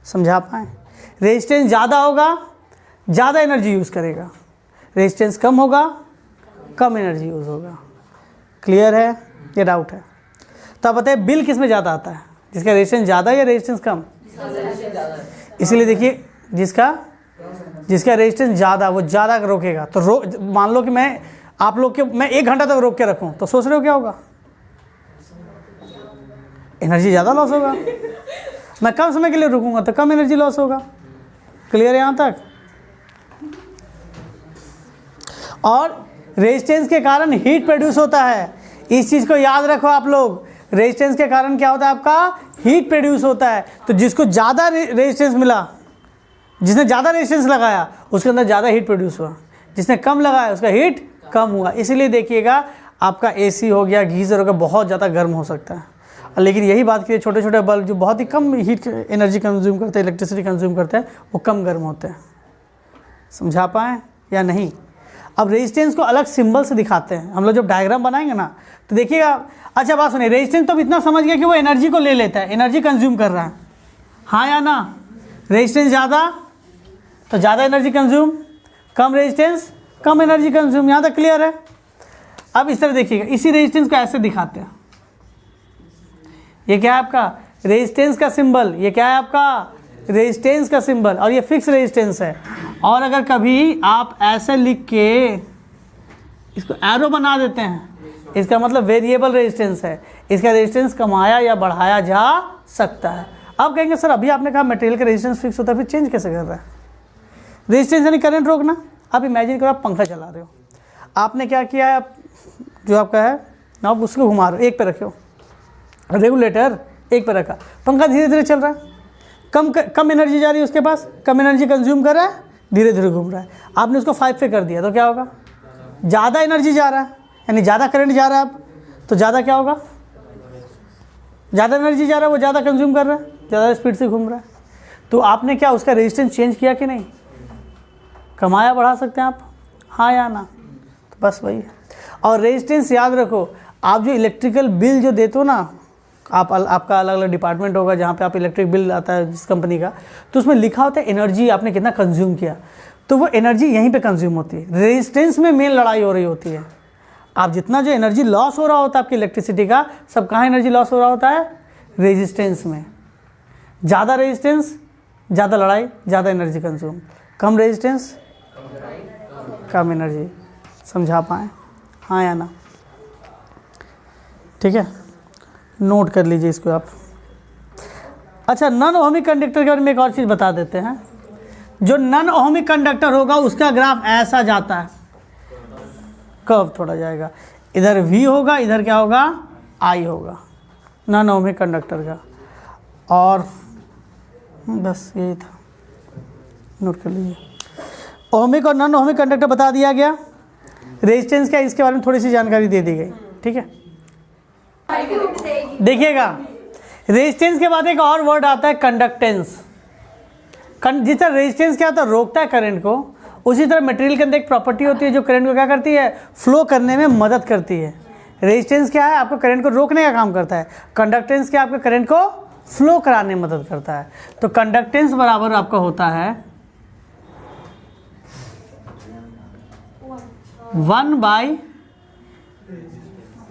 समझा पाएँ? रेजिस्टेंस ज़्यादा होगा, ज़्यादा एनर्जी यूज़ करेगा, रेजिस्टेंस कम होगा, कम एनर्जी यूज़ होगा। क्लियर है? ये डाउट है? तो आप बताइए बिल किस में ज़्यादा आता है, जिसका रेजिस्टेंस ज़्यादा या रेजिस्टेंस कम? इसीलिए देखिए जिसका रेजिस्टेंस ज़्यादा, वो ज़्यादा रोकेगा। तो मान लो कि मैं आप लोग के मैं 1 घंटा तक रोक के रखूँ, तो सोच रहे हो क्या होगा? एनर्जी ज़्यादा लॉस होगा। मैं कम समय के लिए रुकूंगा तो कम एनर्जी लॉस होगा। क्लियर है यहाँ तक? और रेजिस्टेंस के कारण हीट प्रोड्यूस होता है, इस चीज़ को याद रखो आप लोग। रेजिस्टेंस के कारण क्या होता है आपका? हीट प्रोड्यूस होता है। तो जिसको ज़्यादा रेजिस्टेंस मिला, जिसने ज़्यादा रेजिस्टेंस लगाया उसके अंदर ज़्यादा हीट प्रोड्यूस हुआ, जिसने कम लगाया उसका हीट कम हुआ। इसीलिए देखिएगा आपका एसी हो गया, गीज़र हो गया, बहुत ज़्यादा गर्म हो सकता है। लेकिन यही बात की छोटे छोटे बल्ब जो बहुत ही कम हीट एनर्जी कंज्यूम करते हैं, इलेक्ट्रिसिटी कंज्यूम करते हैं, वो कम गर्म होते हैं। समझा पाएँ या नहीं? अब रेजिस्टेंस को अलग सिंबल से दिखाते हैं हम लोग, जब डायग्राम बनाएंगे ना तो देखिएगा। अच्छा बात सुनिए, रेजिस्टेंस तो अब इतना समझ गया कि वो एनर्जी को ले लेता है, एनर्जी कंज्यूम कर रहा है, हाँ या ना? रेजिस्टेंस ज़्यादा तो ज़्यादा एनर्जी कंज्यूम, कम रेजिस्टेंस कम एनर्जी कंज्यूम। यहाँ तक क्लियर है? अब इस तरह देखिएगा, इसी रेजिस्टेंस को ऐसे दिखाते हैं। ये क्या है आपका? रेजिस्टेंस का सिंबल। ये क्या है आपका? रेजिस्टेंस का सिंबल। और ये फिक्स रेजिस्टेंस है। और अगर कभी आप ऐसे लिख के इसको एरो बना देते हैं, इसका मतलब वेरिएबल रेजिस्टेंस है, इसका रेजिस्टेंस कमाया या बढ़ाया जा सकता है। अब कहेंगे सर अभी आपने कहा मटेरियल का रेजिस्टेंस फिक्स होता है, फिर चेंज कैसे कर रहा है? रेजिस्टेंस यानी करंट रोकना। आप इमेजिन करो आप पंखा चला रहे हो, आपने क्या किया है, जो आपका है ना आप उसको घुमा रहे हो, एक पे रखे हो, रेगुलेटर एक पे रखा, पंखा धीरे धीरे चल रहा है, कम एनर्जी जा रही है उसके पास, कम एनर्जी कंज्यूम कर रहा है, धीरे धीरे घूम रहा है। आपने उसको 5 पे कर दिया तो क्या होगा? ज़्यादा एनर्जी जा रहा है, यानी ज़्यादा करंट जा रहा है। अब तो ज़्यादा क्या होगा? ज़्यादा एनर्जी जा रहा है, वो ज़्यादा कंज्यूम कर रहा है, ज़्यादा स्पीड से घूम रहा है। तो आपने क्या उसका रेजिस्टेंस चेंज किया कि नहीं? कमाया बढ़ा सकते हैं आप, हाँ या ना? तो बस वही है। और रेजिस्टेंस याद रखो, आप जो इलेक्ट्रिकल बिल जो देते हो ना, आपका अलग अलग डिपार्टमेंट होगा जहाँ पे आप इलेक्ट्रिक बिल आता है जिस कंपनी का, तो उसमें लिखा होता है एनर्जी आपने कितना कंज्यूम किया, तो वो एनर्जी यहीं पे कंज्यूम होती है। रेजिस्टेंस में मेन लड़ाई हो रही होती है। आप जितना जो एनर्जी लॉस हो रहा होता है आपकी इलेक्ट्रिसिटी का, सब कहाँ एनर्जी लॉस हो रहा होता है? रेजिस्टेंस में। ज़्यादा रेजिस्टेंस ज़्यादा लड़ाई, ज़्यादा एनर्जी कंज्यूम, कम रेजिस्टेंस कम एनर्जी। समझा पाएँ, हाँ या ना? ठीक है, नोट कर लीजिए इसको आप। अच्छा, नॉन ओहमिक कंडक्टर के बारे में एक और चीज़ बता देते हैं। जो नॉन ओहमिक कंडक्टर होगा उसका ग्राफ ऐसा जाता है, कर्व थोड़ा जाएगा, इधर V होगा, इधर क्या होगा? I होगा, नॉन ओहमिक कंडक्टर का। और बस यही था, नोट कर लीजिए। ओहमिक और नॉन ओहमिक कंडक्टर बता दिया गया। रेजिस्टेंस क्या, इसके बारे में थोड़ी सी जानकारी दे दी गई। ठीक है, देखिएगा रेजिस्टेंस के बाद एक और वर्ड आता है कंडक्टेंस। जिस तरह रेजिस्टेंस क्या होता है? रोकता है करंट को, उसी तरह मटेरियल के अंदर एक प्रॉपर्टी होती है जो करंट को क्या करती है? फ्लो करने में मदद करती है। रेजिस्टेंस क्या है? आपको करंट को रोकने का काम करता है। कंडक्टेंस क्या? आपके करंट को फ्लो कराने में मदद करता है। तो कंडक्टेंस बराबर आपका होता है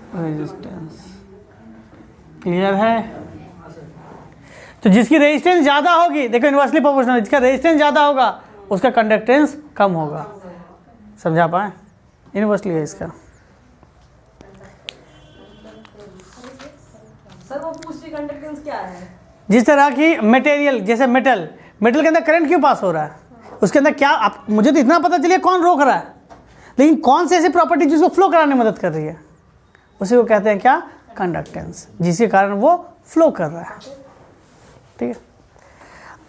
1/रेजिस्टेंस। क्लियर है? तो जिसकी रेजिस्टेंस ज़्यादा होगी, देखो इनवर्सली प्रोपोर्शनल, जिसका रेजिस्टेंस ज़्यादा होगा उसका कंडक्टेंस कम होगा। समझा पाए? इनवर्सली है इसका। सर वो पूछती कंडक्टेंस क्या है? जिस तरह की मटेरियल, जैसे मेटल के अंदर करंट क्यों पास हो रहा है, उसके अंदर क्या, आप मुझे तो इतना पता चलिए कौन रोक रहा है, लेकिन कौन सी ऐसी प्रॉपर्टी जिसको फ्लो कराने में मदद कर रही है, उसी को कहते हैं क्या? कंडक्टेंस, जिसके कारण वो फ्लो कर रहा है। ठीक है,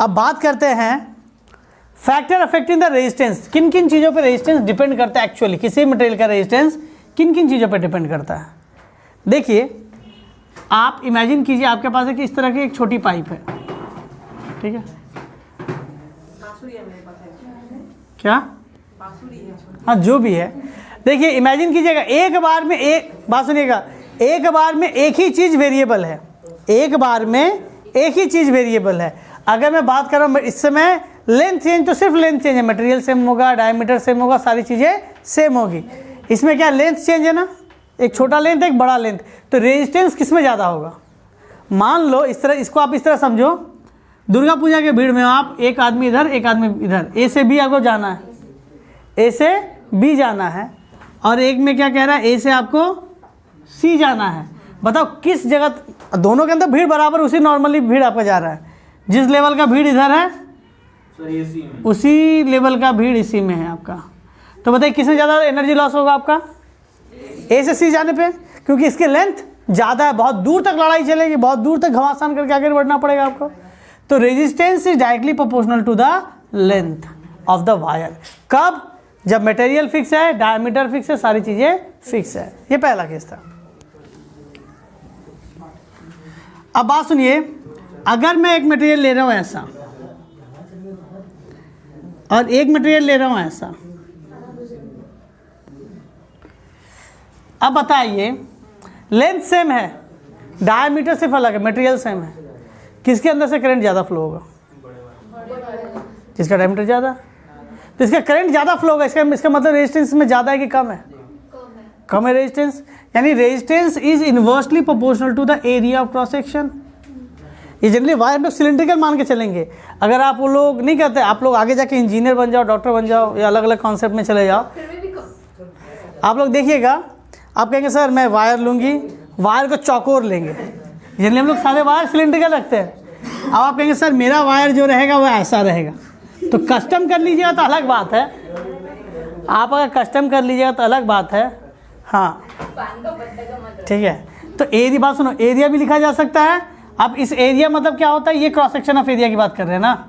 अब बात करते हैं फैक्टर अफेक्टिंग द रेजिस्टेंस। किन किन चीज़ों पर रेजिस्टेंस डिपेंड करता है, एक्चुअली किसी मटेरियल का रेजिस्टेंस किन किन चीज़ों पर डिपेंड करता है। देखिए, आप इमेजिन कीजिए आपके पास एक इस तरह की एक छोटी पाइप है, ठीक है, बांसुरी है मेरे पास है। क्या, बांसुरी है। हाँ जो भी है। देखिए इमेजिन कीजिएगा, एक बार में एक बात सुनिएगा, एक बार में एक ही चीज़ वेरिएबल है, एक बार में एक ही चीज़ वेरिएबल है। अगर मैं बात कर रहा हूँ इस समय लेंथ चेंज, तो सिर्फ लेंथ चेंज है, मटेरियल सेम होगा, डायमीटर सेम होगा, सारी चीज़ें सेम होगी। इसमें क्या लेंथ चेंज है ना, एक छोटा लेंथ एक बड़ा लेंथ, तो रेजिस्टेंस किस में ज़्यादा होगा। मान लो इस तरह, इसको आप इस तरह समझो, दुर्गा पूजा के भीड़ में आप एक आदमी इधर एक आदमी इधर, ए से बी आपको जाना है, ए से बी जाना है, और एक में क्या कह रहा है, ए से आपको सी जाना है। बताओ किस जगह, दोनों के अंदर भीड़ बराबर, उसी नॉर्मली भीड़ आपका जा रहा है, जिस लेवल का भीड़ इधर है उसी लेवल का भीड़ इसी में है आपका। तो बताइए किसमें ज़्यादा एनर्जी लॉस होगा आपका, ए से सी जाने पे, क्योंकि इसकी लेंथ ज़्यादा है, बहुत दूर तक लड़ाई चलेगी, बहुत दूर तक घमासान करके आगे बढ़ना पड़ेगा आपको। तो resistance is directly proportional to the length of the wire. कब, जब मटेरियल फिक्स है, डायमीटर फिक्स है, सारी चीज़ें फिक्स है। ये पहला केस था। अब बात सुनिए, अगर मैं एक मटेरियल ले रहा हूँ ऐसा और एक मटेरियल ले रहा हूँ ऐसा, अब बताइए लेंथ सेम है, डायमीटर सिर्फ अलग है, मटेरियल सेम है, किसके अंदर से करंट ज़्यादा फ्लो होगा, जिसका डायमीटर ज़्यादा। तो इसका करंट ज़्यादा फ्लो होगा, इसका मतलब रेजिस्टेंस में ज़्यादा है कि कम है, कम है रेजिस्टेंस, यानी resistance is inversely proportional to the area of cross section. ये जनरली वायर हम लोग सिलेंड्रिकल मान के चलेंगे। अगर आप वो लोग नहीं कहते, आप लोग आगे जाके इंजीनियर बन जाओ, डॉक्टर बन जाओ, या अलग अलग कॉन्सेप्ट में चले जाओ, आप लोग देखिएगा, आप कहेंगे सर मैं वायर लूँगी, वायर को चौकोर लेंगे। जनरली हम लोग सारे वायर सिलेंड्रिकल रखते हैं। अब आप कहेंगे सर मेरा वायर जो रहेगा वो ऐसा रहेगा, तो कस्टम कर लीजिएगा तो अलग बात है। आप अगर कस्टम कर लीजिएगा तो अलग बात है, हाँ ठीक है। तो एरिया, बात सुनो, एरिया भी लिखा जा सकता है। अब इस एरिया मतलब क्या होता है, ये क्रॉस सेक्शन ऑफ एरिया की बात कर रहे हैं ना,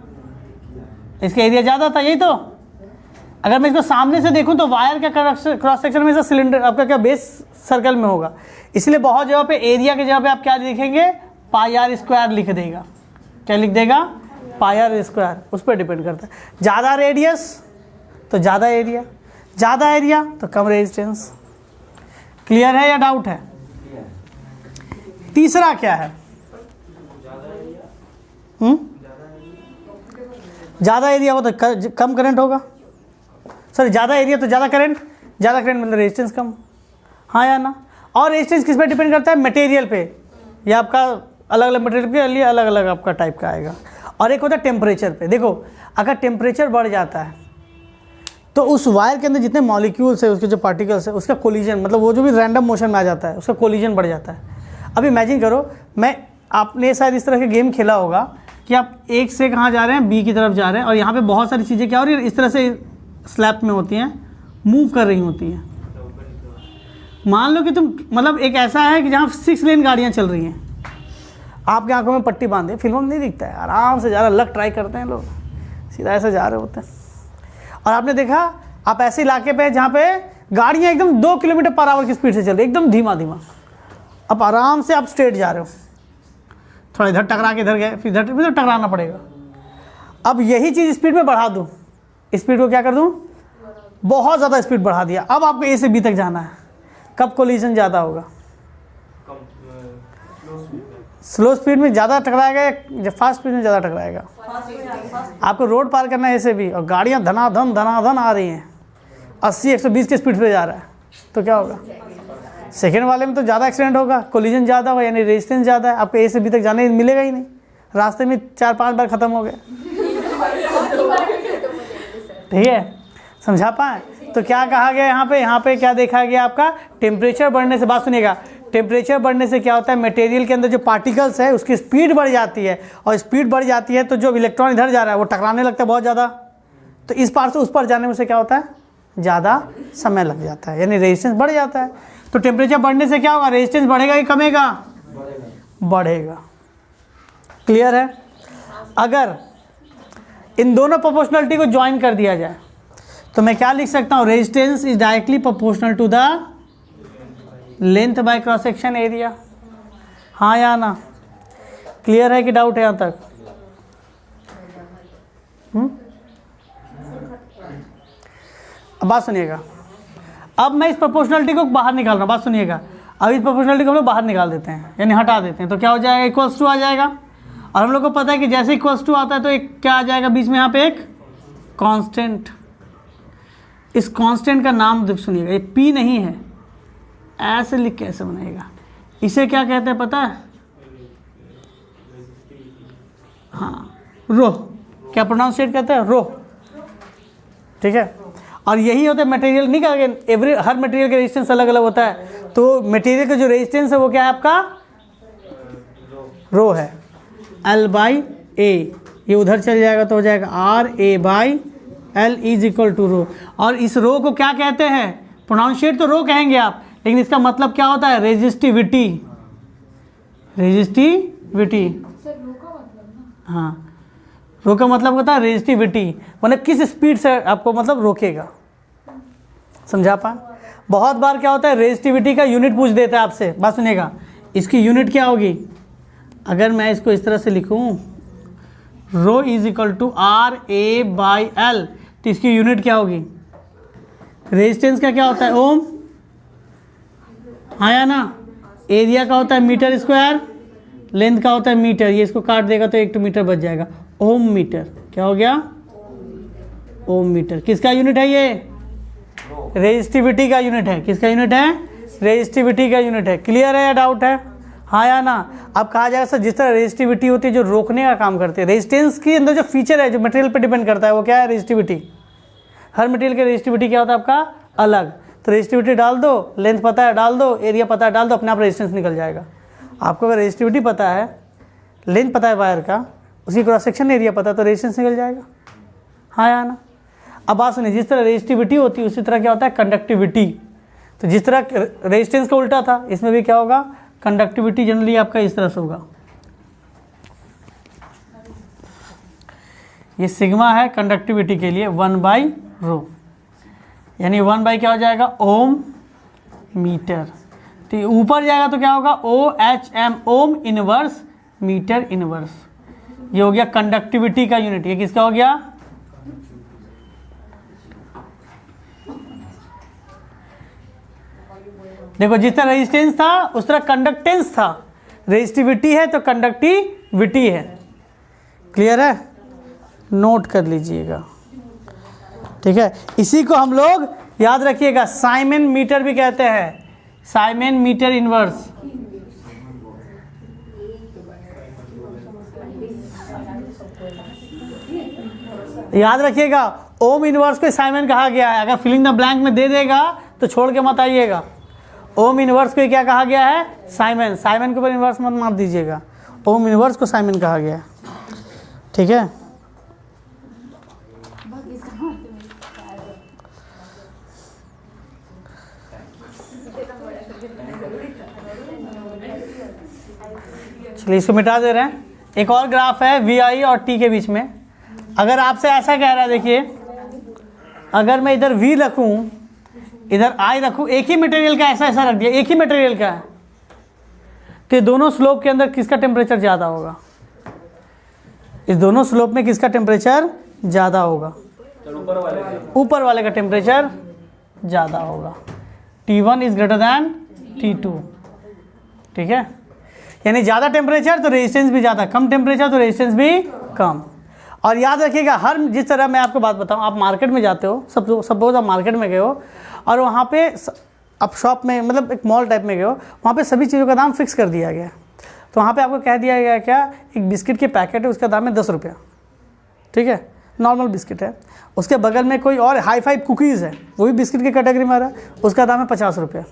इसका एरिया ज़्यादा था, यही तो। अगर मैं इसको सामने से देखूं तो वायर का क्रॉस सेक्शन में से सिलेंडर आपका क्या बेस सर्कल में होगा, इसलिए बहुत जगह पे एरिया की जगह पे आप क्या लिखेंगे, पाई आर स्क्वायर लिख देगा। क्या लिख देगा, पाई आर स्क्वायर, उस पर डिपेंड करता है। ज़्यादा रेडियस तो ज़्यादा एरिया, ज़्यादा एरिया तो कम रेजिस्टेंस। क्लियर है या डाउट है। तीसरा क्या है, ज़्यादा एरिया हो तो कम करंट होगा। सर ज़्यादा एरिया तो ज़्यादा करंट मतलब रेजिस्टेंस कम, हाँ या ना। और रेजिस्टेंस किस पे डिपेंड करता है, मटेरियल पे, या आपका अलग अलग मटेरियल के लिए अलग अलग आपका टाइप का आएगा। और एक होता है टेम्परेचर पे। देखो अगर टेम्परेचर बढ़ जाता है तो उस वायर के अंदर जितने मॉलिक्यूल्स है, उसके जो पार्टिकल्स है, उसका कोलिजन, मतलब वो जो भी रैंडम मोशन में आ जाता है, उसका कोलिजन बढ़ जाता है। अब इमेजिन करो, आपने शायद इस तरह के गेम खेला होगा कि आप एक से कहाँ जा रहे हैं, बी की तरफ जा रहे हैं, और यहाँ पे बहुत सारी चीज़ें क्या हो रही है, इस तरह से स्लैब में होती हैं, मूव कर रही होती हैं। मान लो कि तुम, मतलब एक ऐसा है कि जहाँ 6 लेन गाड़ियाँ चल रही हैं, आपकी आंखों में पट्टी बांधे, फिल्मों में नहीं दिखता है, आराम से जा रहा, लक ट्राई करते हैं लोग, सीधा ऐसे जा रहे होते हैं। और आपने देखा, आप ऐसे इलाके पे जहाँ पे गाड़ियाँ एकदम 2 किलोमीटर पर आवर की स्पीड से चल रही, एकदम धीमा धीमा, अब आराम से आप स्ट्रेट जा रहे हो, थोड़ा इधर टकरा के इधर गए, फिर इधर टकराना पड़ेगा। अब यही चीज़ स्पीड में बढ़ा दूँ, स्पीड को क्या कर दूँ, बहुत ज़्यादा स्पीड बढ़ा दिया। अब आपको ए से बी तक जाना है, कब कोलिजन ज़्यादा होगा, स्लो स्पीड में ज़्यादा टकराएगा या फास्ट स्पीड में ज़्यादा टकराएगा। आपको रोड पार करना है ए से बी, और गाड़ियाँ धनाधन आ रही हैं, 80-120 की स्पीड पे जा रहा है, तो क्या होगा, सेकेंड वाले में तो ज़्यादा एक्सीडेंट होगा, कोलिजन ज़्यादा होगा, यानी रेजिस्टेंस ज़्यादा है, आपको ए से बी तक जाने मिलेगा ही नहीं, रास्ते में 4-5 बार ख़त्म हो गया। ठीक है, समझा पाए। तो क्या कहा गया यहाँ पे क्या देखा गया, आपका टेम्परेचर बढ़ने से, बात सुनिएगा, टेम्परेचर बढ़ने से क्या होता है, मटेरियल के अंदर जो पार्टिकल्स है उसकी स्पीड बढ़ जाती है, और स्पीड बढ़ जाती है तो जो इलेक्ट्रॉन इधर जा रहा है वो टकराने लगता है बहुत ज़्यादा, तो इस पार से उस पार जाने में से क्या होता है, ज़्यादा समय लग जाता है, यानी रेजिस्टेंस बढ़ जाता है। तो टेम्परेचर बढ़ने से क्या होगा, रेजिस्टेंस बढ़ेगा कि कमेगा, बढ़ेगा। क्लियर है। अगर इन दोनों प्रोपोर्शनलिटी को ज्वाइन कर दिया जाए तो मैं क्या लिख सकता हूँ, resistance is directly proportional to the length by cross section area. हाँ या ना, क्लियर है कि डाउट है यहाँ तक? अब बात सुनिएगा, अब मैं इस प्रोपोर्शनलिटी को बाहर निकाल रहा हूँ, बात सुनिएगा। अब इस प्रोपोर्शनलिटी को हम लोग बाहर निकाल देते हैं, यानी हटा देते हैं, तो क्या हो जाएगा, इक्वल्स टू आ जाएगा। और हम लोग को पता है कि जैसे इक्वल्स टू आता है तो एक क्या आ जाएगा बीच में, यहाँ पे एक कांस्टेंट। इस कांस्टेंट का नाम देख सुनिएगा, ये पी नहीं है, ऐसे लिख के ऐसे बनाएगा। इसे क्या कहते हैं पता है? हाँ, रो। क्या प्रोनाउंसिएट कहते हैं? रो। ठीक है। और यही होता है मटेरियल, नहीं कहा हर मटेरियल का रेजिस्टेंस अलग अलग होता है, तो मटेरियल का जो रेजिस्टेंस है वो क्या है आपका, रो है। L बाई ए, ये उधर चल जाएगा तो हो जाएगा RA by L is equal to rho. और इस रो को क्या कहते हैं, प्रोनाउंशिएट तो रो कहेंगे आप, लेकिन इसका मतलब क्या होता है, रेजिस्टिविटी। रेजिस्टिविटी, हाँ, रो का मतलब होता है रेजिस्टिविटी, मतलब किस स्पीड से आपको मतलब रोकेगा। समझा पा? बहुत बार क्या होता है, रेजिस्टिविटी का यूनिट पूछ देता है आपसे। बात सुनिएगा, इसकी यूनिट क्या होगी, अगर मैं इसको इस तरह से लिखूं, rho is equal to RA by L, तो इसकी यूनिट क्या होगी, रेजिस्टेंस का क्या होता है, ओम। आया ना, एरिया का होता है मीटर स्क्वायर, लेंथ का होता है मीटर, ये इसको काट देगा तो 1 मीटर बच जाएगा, ओम मीटर। क्या हो गया, ओम मीटर। किसका यूनिट है ये, रेजिस्टिविटी का यूनिट है। किसका यूनिट है, रेजिस्टिविटी का यूनिट है। क्लियर है या डाउट है? हाँ या ना। अब कहा जाएगा सर जिस तरह रेजिस्टिविटी होती है जो रोकने का काम करती है, रेजिस्टेंस के अंदर जो फीचर है जो मटेरियल पे डिपेंड करता है वो क्या है, रेजिस्टिविटी। हर मटेरियल का रेजिस्टिविटी क्या होता है आपका, अलग। तो रेजिस्टिविटी डाल दो, लेंथ पता है डाल दो, एरिया पता है डाल दो, अपने आप रेजिस्टेंस निकल जाएगा। आपको अगर रेजिस्टिविटी पता है, लेंथ पता है वायर का, उसकी क्रॉस सेक्शन एरिया पता है, तो रेजिस्टेंस निकल जाएगा। हाँ या ना। अब बात सुनिए, जिस तरह रेजिस्टिविटी होती है उसी तरह क्या होता है, कंडक्टिविटी। तो जिस तरह रेजिस्टेंस का उल्टा था, इसमें भी क्या होगा, कंडक्टिविटी जनरली आपका इस तरह से होगा। ये सिग्मा है कंडक्टिविटी के लिए 1/ρ, यानी 1 क्या हो जाएगा, ओम मीटर। तो ऊपर जाएगा तो क्या होगा, OHM, ohm inverse metre inverse. ये हो गया कंडक्टिविटी का यूनिट। ये किसका हो गया, देखो जिस तरह रेजिस्टेंस था उस तरह कंडक्टेंस था, रेजिस्टिविटी है तो कंडक्टिविटी है। क्लियर है, नोट कर लीजिएगा। ठीक है, इसी को हम लोग याद रखिएगा साइमन मीटर भी कहते हैं, साइमन मीटर इनवर्स। याद रखिएगा ओम इनवर्स को साइमन कहा गया है। अगर फिलिंग द ब्लैंक में दे देगा तो छोड़ के मत आइएगा। ओम इनवर्स को क्या कहा गया है, साइमन। साइमन के ऊपर इनवर्स मत मार दीजिएगा, ओम इनवर्स को साइमन कहा गया है। ठीक है, चलिए इसको मिटा दे रहे हैं। एक और ग्राफ है VI और T के बीच में। अगर आपसे ऐसा कह रहा है, देखिए अगर मैं इधर V रखूं इधर I रखूं, एक ही मटेरियल का ऐसा ऐसा रख दिया, एक ही मटेरियल का है, तो दोनों स्लोप के अंदर किसका टेम्परेचर ज़्यादा होगा, इस दोनों स्लोप में किसका टेम्परेचर ज़्यादा होगा, ऊपर वाले का टेम्परेचर ज़्यादा होगा। T1 is greater than T2। ठीक है, यानी ज़्यादा टेम्परेचर तो रेजिस्टेंस भी ज़्यादा, कम टेम्परेचर तो रेजिस्टेंस भी कम। और याद रखिएगा हर, जिस तरह मैं आपको बात बताऊं, आप मार्केट में जाते हो, सपोज आप मार्केट में गए हो और वहाँ पे आप शॉप में, मतलब एक मॉल टाइप में गए हो, वहाँ पे सभी चीज़ों का दाम फिक्स कर दिया गया। तो वहाँ पे आपको कह दिया गया क्या, एक बिस्किट के पैकेट है उसका दाम है 10 रुपया। ठीक है, नॉर्मल बिस्किट है। उसके बगल में कोई और हाई फाई कुकीज़ है, वो भी बिस्किट की कैटेगरी में आ रहा है, उसका दाम है 50 रुपया।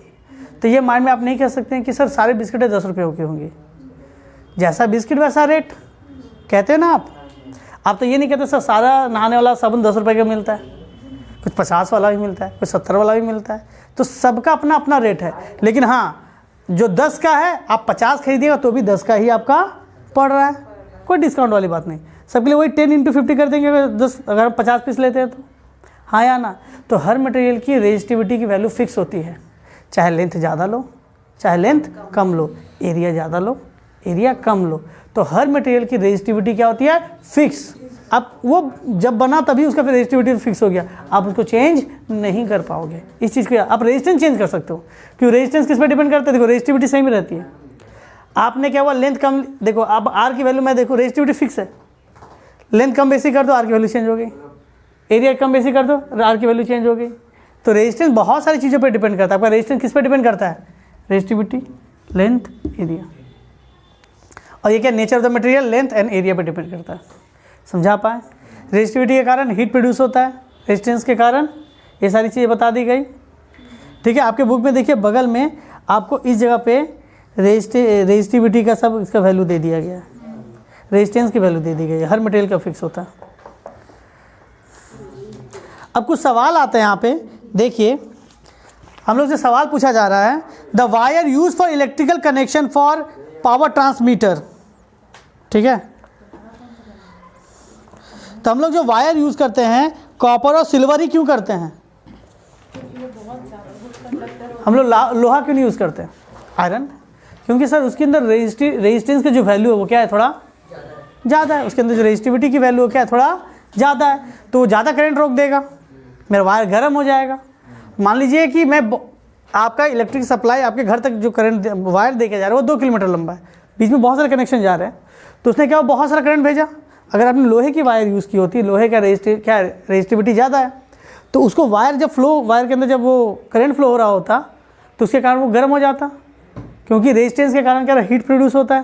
तो ये माइंड में आप नहीं कह सकते हैं कि सर सारे बिस्किटें 10 रुपये की होंगी, जैसा बिस्किट वैसा रेट कहते हैं ना आप तो ये नहीं कहते सर सारा नहाने वाला साबुन 10 रुपये का मिलता है, कुछ 50 वाला भी मिलता है, कुछ 70 वाला भी मिलता है, तो सबका अपना अपना रेट है। लेकिन हाँ, जो 10 का है आप 50 खरीदिएगा तो भी 10 का ही आपका पड़ रहा है, कोई डिस्काउंट वाली बात नहीं। सबके लिए वही 10 × 50 कर देंगे अगर हम 50 पीस लेते हैं तो, हाँ या ना। तो हर मटेरियल की रेजिस्टिविटी की वैल्यू फिक्स होती है, चाहे लेंथ ज़्यादा लो चाहे लेंथ कम लो, एरिया ज़्यादा लो एरिया कम लो, तो हर मटेरियल की रेजिस्टिविटी क्या होती है, फिक्स। अब वो जब बना तभी उसका फिर रेजिस्टिविटी फिक्स हो गया, आप उसको चेंज नहीं कर पाओगे। इस चीज़ को आप रेजिस्टेंस चेंज कर सकते हो, क्यों रेजिस्टेंस किस पे डिपेंड करता है, देखो रेजिस्टिविटी सेम ही रहती है। आपने क्या हुआ, लेंथ कम, देखो अब आर की वैल्यू में देखो रेजिस्टिविटी फिक्स है, लेंथ कम बेसी कर दो आर की वैल्यू चेंज हो गई, एरिया कम बेसी कर दो आर की वैल्यू चेंज हो गई। तो रेजिस्टेंस बहुत सारी चीज़ों पर डिपेंड करता है। आपका रेजिस्टेंस किस पे डिपेंड करता है, रेजिस्टिविटी, लेंथ, एरिया, और ये क्या nature of the material length and area पे डिपेंड करता है। समझा पाए, रेजिस्टिविटी के कारण हीट प्रोड्यूस होता है, रेजिस्टेंस के कारण ये सारी चीज़ें बता दी गई। ठीक है, आपके बुक में देखिए बगल में आपको इस जगह पे रेजिस्टिविटी का सब इसका वैल्यू दे दिया गया है, रेजिस्टेंस की वैल्यू दे दी गई है, हर मटेरियल का फिक्स होता है। अब कुछ सवाल आते हैं यहाँ पे, देखिए हम लोग से सवाल पूछा जा रहा है, the wire use for electrical connection for power transmitter. ठीक है, तो हम लोग जो वायर यूज करते हैं कॉपर और सिल्वर ही क्यों करते हैं, हम लोग लोहा क्यों नहीं यूज करते, आयरन, क्योंकि सर उसके अंदर रेजिस्टेंस की जो वैल्यू है वो क्या है, थोड़ा ज़्यादा है, उसके अंदर जो रेजिस्टिविटी की वैल्यू है क्या है, थोड़ा ज़्यादा है, तो ज़्यादा करंट रोक देगा, मेरा वायर गर्म हो जाएगा। मान लीजिए कि मैं आपका इलेक्ट्रिक सप्लाई आपके घर तक जो करंट वायर देके जा रहा है वो 2 किलोमीटर लंबा है, बीच में बहुत सारे कनेक्शन जा रहे हैं, तो उसने क्या बहुत सारा करंट भेजा। अगर आपने लोहे की वायर यूज़ की होती, लोहे का रेजिस्टिविटी ज़्यादा है, तो उसको वायर जब वायर के अंदर जब वो करंट फ्लो हो रहा होता तो उसके कारण वो गर्म हो जाता, क्योंकि रेजिस्टेंस के कारण क्या हीट प्रोड्यूस होता है,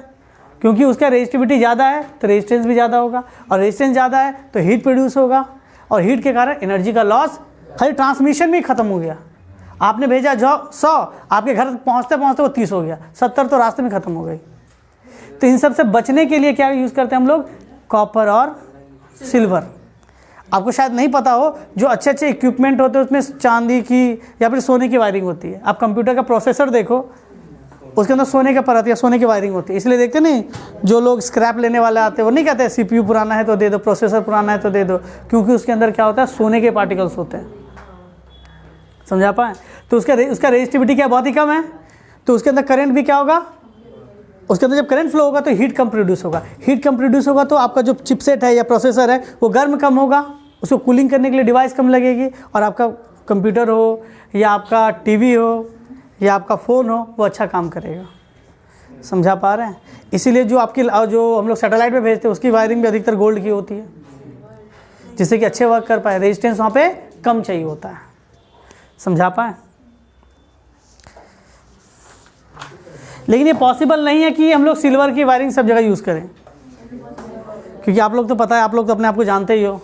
क्योंकि उसका रेजिस्टिविटी ज़्यादा है तो रेजिस्टेंस भी ज़्यादा होगा, और रेजिस्टेंस ज़्यादा है तो हीट प्रोड्यूस होगा, और हीट के कारण एनर्जी का लॉस, खाली ट्रांसमिशन भी खत्म हो गया। आपने भेजा 100, आपके घर पहुंचते पहुंचते वो 30 हो गया, 70 तो रास्ते में ख़त्म हो गई। तो इन सब से बचने के लिए क्या यूज़ करते हैं हम लोग, कॉपर और सिल्वर। आपको शायद नहीं पता हो, जो अच्छे अच्छे इक्विपमेंट होते हैं उसमें चांदी की या फिर सोने की वायरिंग होती है। आप कंप्यूटर का प्रोसेसर देखो, उसके अंदर सोने का परत या सोने की वायरिंग होती है, इसलिए देखते नहीं, जो लोग स्क्रैप लेने वाले आते हैं वो नहीं कहते CPU पुराना है तो दे दो, प्रोसेसर पुराना है तो दे दो, क्योंकि उसके अंदर क्या होता है, सोने के पार्टिकल्स होते हैं। समझा पाए, तो उसका रेजिस्टिविटी क्या बहुत ही कम है, तो उसके अंदर करंट भी क्या होगा, उसके अंदर जब करंट फ्लो होगा तो हीट कम प्रोड्यूस होगा, हीट कम प्रोड्यूस होगा तो आपका जो चिपसेट है या प्रोसेसर है वो गर्म कम होगा, उसको कूलिंग करने के लिए डिवाइस कम लगेगी, और आपका कंप्यूटर हो या आपका टीवी हो या आपका फ़ोन हो वो अच्छा काम करेगा। समझा पा रहे हैं, इसीलिए जो आपकी जो हम लोग सैटेलाइट में भेजते हैं उसकी वायरिंग भी अधिकतर गोल्ड की होती है, जिससे कि अच्छे वर्क कर पाए, रेजिस्टेंस वहाँ पे कम चाहिए होता है। समझा पाए, लेकिन ये पॉसिबल नहीं है कि हम लोग सिल्वर की वायरिंग सब जगह यूज़ करें, क्योंकि आप लोग तो पता है, आप लोग तो अपने आप को जानते ही हो,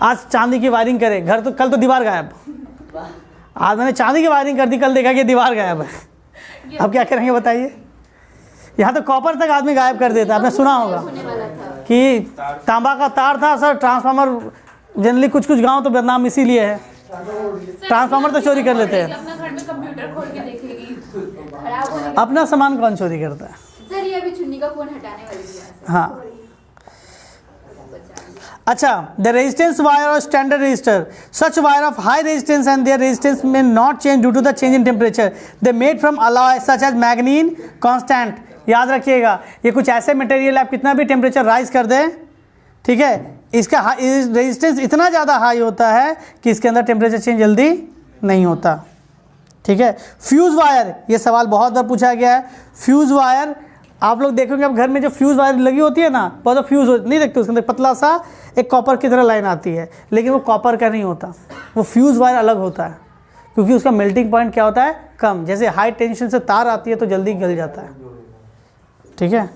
आज चांदी की वायरिंग करें घर तो कल तो दीवार गायब, आज मैंने चांदी की वायरिंग कर दी, कल देखा कि दीवार गायब है, अब क्या करेंगे बताइए। यहाँ तो कॉपर तक आदमी गायब कर देता है, आपने सुना होगा कि तांबा का तार था सर, ट्रांसफार्मर, जनरली कुछ कुछ गांव तो बदनाम इसीलिए है, ट्रांसफार्मर तो चोरी कर लेते हैं। अपना घर में कंप्यूटर खोल के देखेगी, खराब होने अपना सामान कौन चोरी करता है, सर ये अभी चुन्नी का फोन हटाने वाली थी। हाँ। अच्छा, द रेजिस्टेंस वायर और standard resistor, such wire of high resistance and their resistance में not change due to the change in temperature, they made from alloy such as manganin constant. याद रखिएगा, ये कुछ ऐसे मटेरियल आप कितना भी टेम्परेचर राइज कर दें, ठीक है, इसका रेजिस्टेंस इतना ज़्यादा हाई होता है कि इसके अंदर टेम्परेचर चेंज जल्दी नहीं होता। ठीक है, फ्यूज़ वायर, ये सवाल बहुत बार पूछा गया है। फ्यूज़ वायर आप लोग देखोगे, अब घर में जो फ्यूज़ वायर लगी होती है ना, बहुत फ्यूज़ नहीं देखते, उसके अंदर पतला सा एक कॉपर की तरह लाइन आती है, लेकिन वो कॉपर का नहीं होता, वो फ्यूज़ वायर अलग होता है, क्योंकि उसका मेल्टिंग पॉइंट क्या होता है, कम। जैसे हाई टेंशन से तार आती है तो जल्दी गल जाता है। ठीक है,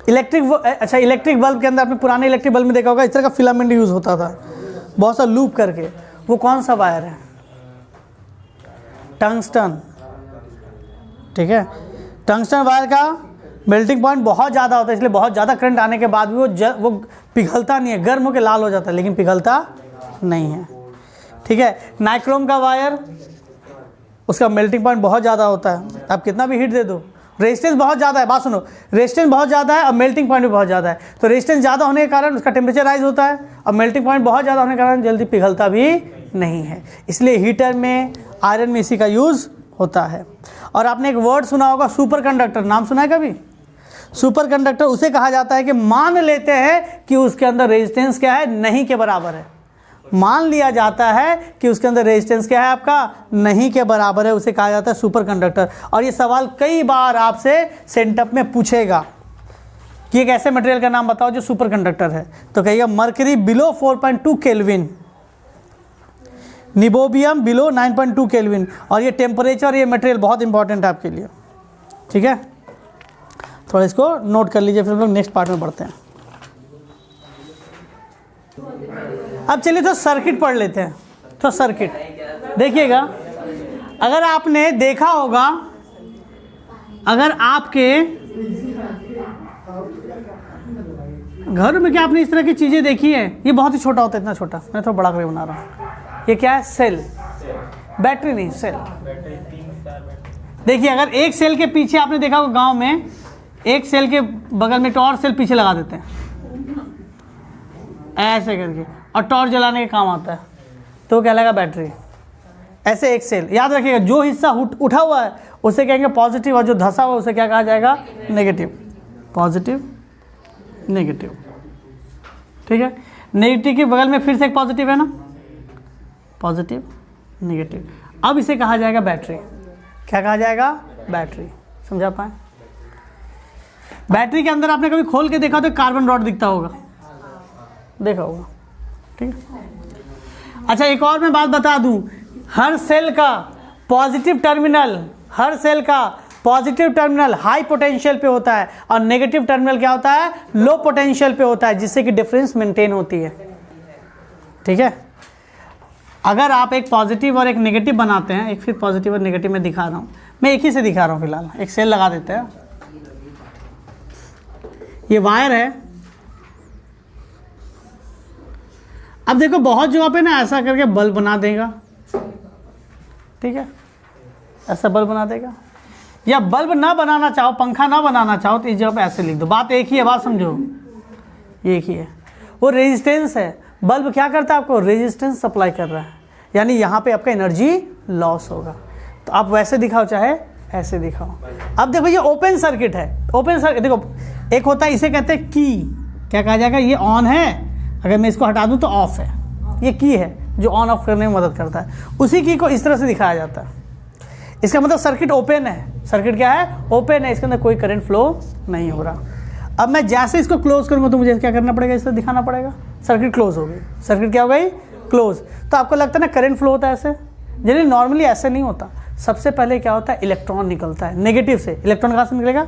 अच्छा इलेक्ट्रिक बल्ब के अंदर आपने पुराने इलेक्ट्रिक बल्ब में देखा होगा इस तरह का फिलामेंट यूज़ होता था, बहुत सा लूप करके, वो कौन सा वायर है, टंगस्टन। ठीक है, टंगस्टन वायर का मेल्टिंग पॉइंट बहुत ज़्यादा होता है, इसलिए बहुत ज़्यादा करंट आने के बाद भी वो पिघलता नहीं है, गर्म होकर लाल हो जाता है लेकिन पिघलता नहीं है। ठीक है, नाइक्रोम का वायर, उसका मेल्टिंग पॉइंट बहुत ज़्यादा होता है, आप कितना भी हीट दे दो, रेजिस्टेंस बहुत ज़्यादा है, बात सुनो, रेजिस्टेंस बहुत ज़्यादा है और मेल्टिंग पॉइंट भी बहुत ज़्यादा है, तो रेजिस्टेंस ज़्यादा होने के कारण उसका टेम्परेचर राइज होता है और मेल्टिंग पॉइंट बहुत ज़्यादा होने के कारण जल्दी पिघलता भी नहीं है। इसलिए हीटर में, आयरन में इसी का यूज़ होता है। और आपने एक वर्ड सुना होगा सुपर कंडक्टर, नाम सुना है कभी? सुपर कंडक्टर उसे कहा जाता है कि मान लेते हैं कि उसके अंदर रेजिस्टेंस क्या है, नहीं के बराबर है। मान लिया जाता है कि उसके अंदर रेजिस्टेंस क्या है आपका, नहीं के बराबर है, उसे कहा जाता है सुपर कंडक्टर। और ये सवाल कई बार आपसे सेंटअप में पूछेगा कि एक ऐसे मटेरियल का नाम बताओ जो सुपर कंडक्टर है, तो कहिएगा mercury below 4.2 kelvin, niobium below 9.2 kelvin. और ये टेम्परेचर, ये मटेरियल बहुत इंपॉर्टेंट है आपके लिए। ठीक है, थोड़ा इसको नोट कर लीजिए, फिर हम लोग नेक्स्ट पार्ट में बढ़ते हैं। अब चलिए तो सर्किट पढ़ लेते हैं। तो सर्किट देखिएगा, अगर आपने देखा होगा, अगर आपके घर में क्या आपने इस तरह की चीज़ें देखी है, ये बहुत ही छोटा होता है, इतना छोटा, मैं थोड़ा बड़ा करके बना रहा हूँ। ये क्या है? सेल, बैटरी नहीं, सेल। देखिए, अगर एक सेल के पीछे आपने देखा होगा गांव में, एक सेल के बगल में टॉर्च सेल पीछे लगा देते हैं ऐसे करके, और टॉर्च जलाने का काम आता है, तो क्या लगा? बैटरी। ऐसे एक सेल, याद रखिएगा, जो हिस्सा उठा हुआ है उसे कहेंगे पॉजिटिव, और जो धंसा हुआ उसे क्या कहा जाएगा? नेगेटिव। Positive, negative. ठीक है, नेगेटिव के बगल में फिर से एक पॉजिटिव है ना, पॉजिटिव, नेगेटिव। अब इसे कहा जाएगा बैटरी। क्या कहा जाएगा? बैटरी। समझा पाए? बैटरी के अंदर आपने कभी खोल के देखा तो कार्बन रॉड दिखता होगा, देखा होगा। ठीक है, अच्छा एक और मैं बात बता दूं, हर सेल का पॉजिटिव टर्मिनल, हर सेल का पॉजिटिव टर्मिनल हाई पोटेंशियल पे होता है और नेगेटिव टर्मिनल क्या होता है? लो पोटेंशियल पे होता है, जिससे कि डिफरेंस मेंटेन होती है। ठीक है, अगर आप एक पॉजिटिव और एक नेगेटिव बनाते हैं, एक फिर पॉजिटिव और नेगेटिव में दिखा रहा हूँ, मैं एक ही से दिखा रहा हूँ फिलहाल। एक सेल लगा देते हैं, ये वायर है। अब देखो बहुत जगह पे ना ऐसा करके बल्ब बना देगा, ठीक है, ऐसा बल्ब बना देगा, या बल्ब ना बनाना चाहो, पंखा ना बनाना चाहो, तो इस जगह पे ऐसे लिख दो। बात एक ही है, बात समझो, ये एक ही है। वो रेजिस्टेंस है, बल्ब क्या करता है? आपको रेजिस्टेंस सप्लाई कर रहा है, यानी यहाँ पे आपका एनर्जी लॉस होगा। तो आप वैसे दिखाओ चाहे ऐसे दिखाओ। अब देखो ये ओपन सर्किट है, ओपन सर्किट देखो, एक होता है, इसे कहते हैं की, क्या कहा जाएगा? ये ऑन है, अगर मैं इसको हटा दूं तो ऑफ है, ये की है जो ऑन ऑफ करने में मदद करता है। उसी की को इस तरह से दिखाया जाता है। इसका मतलब सर्किट ओपन है। सर्किट क्या है? ओपन है, इसके अंदर कोई करंट फ्लो नहीं हो रहा। अब मैं जैसे इसको क्लोज करूँगा तो मुझे क्या करना पड़ेगा? इस तरह दिखाना पड़ेगा, सर्किट क्लोज हो गई। सर्किट क्या हो गई? क्लोज। तो आपको लगता है ना करंट फ्लो होता है ऐसे, यानी नॉर्मली ऐसे नहीं होता। सबसे पहले क्या होता है? इलेक्ट्रॉन निकलता है नेगेटिव से। इलेक्ट्रॉन कहाँ से निकलेगा?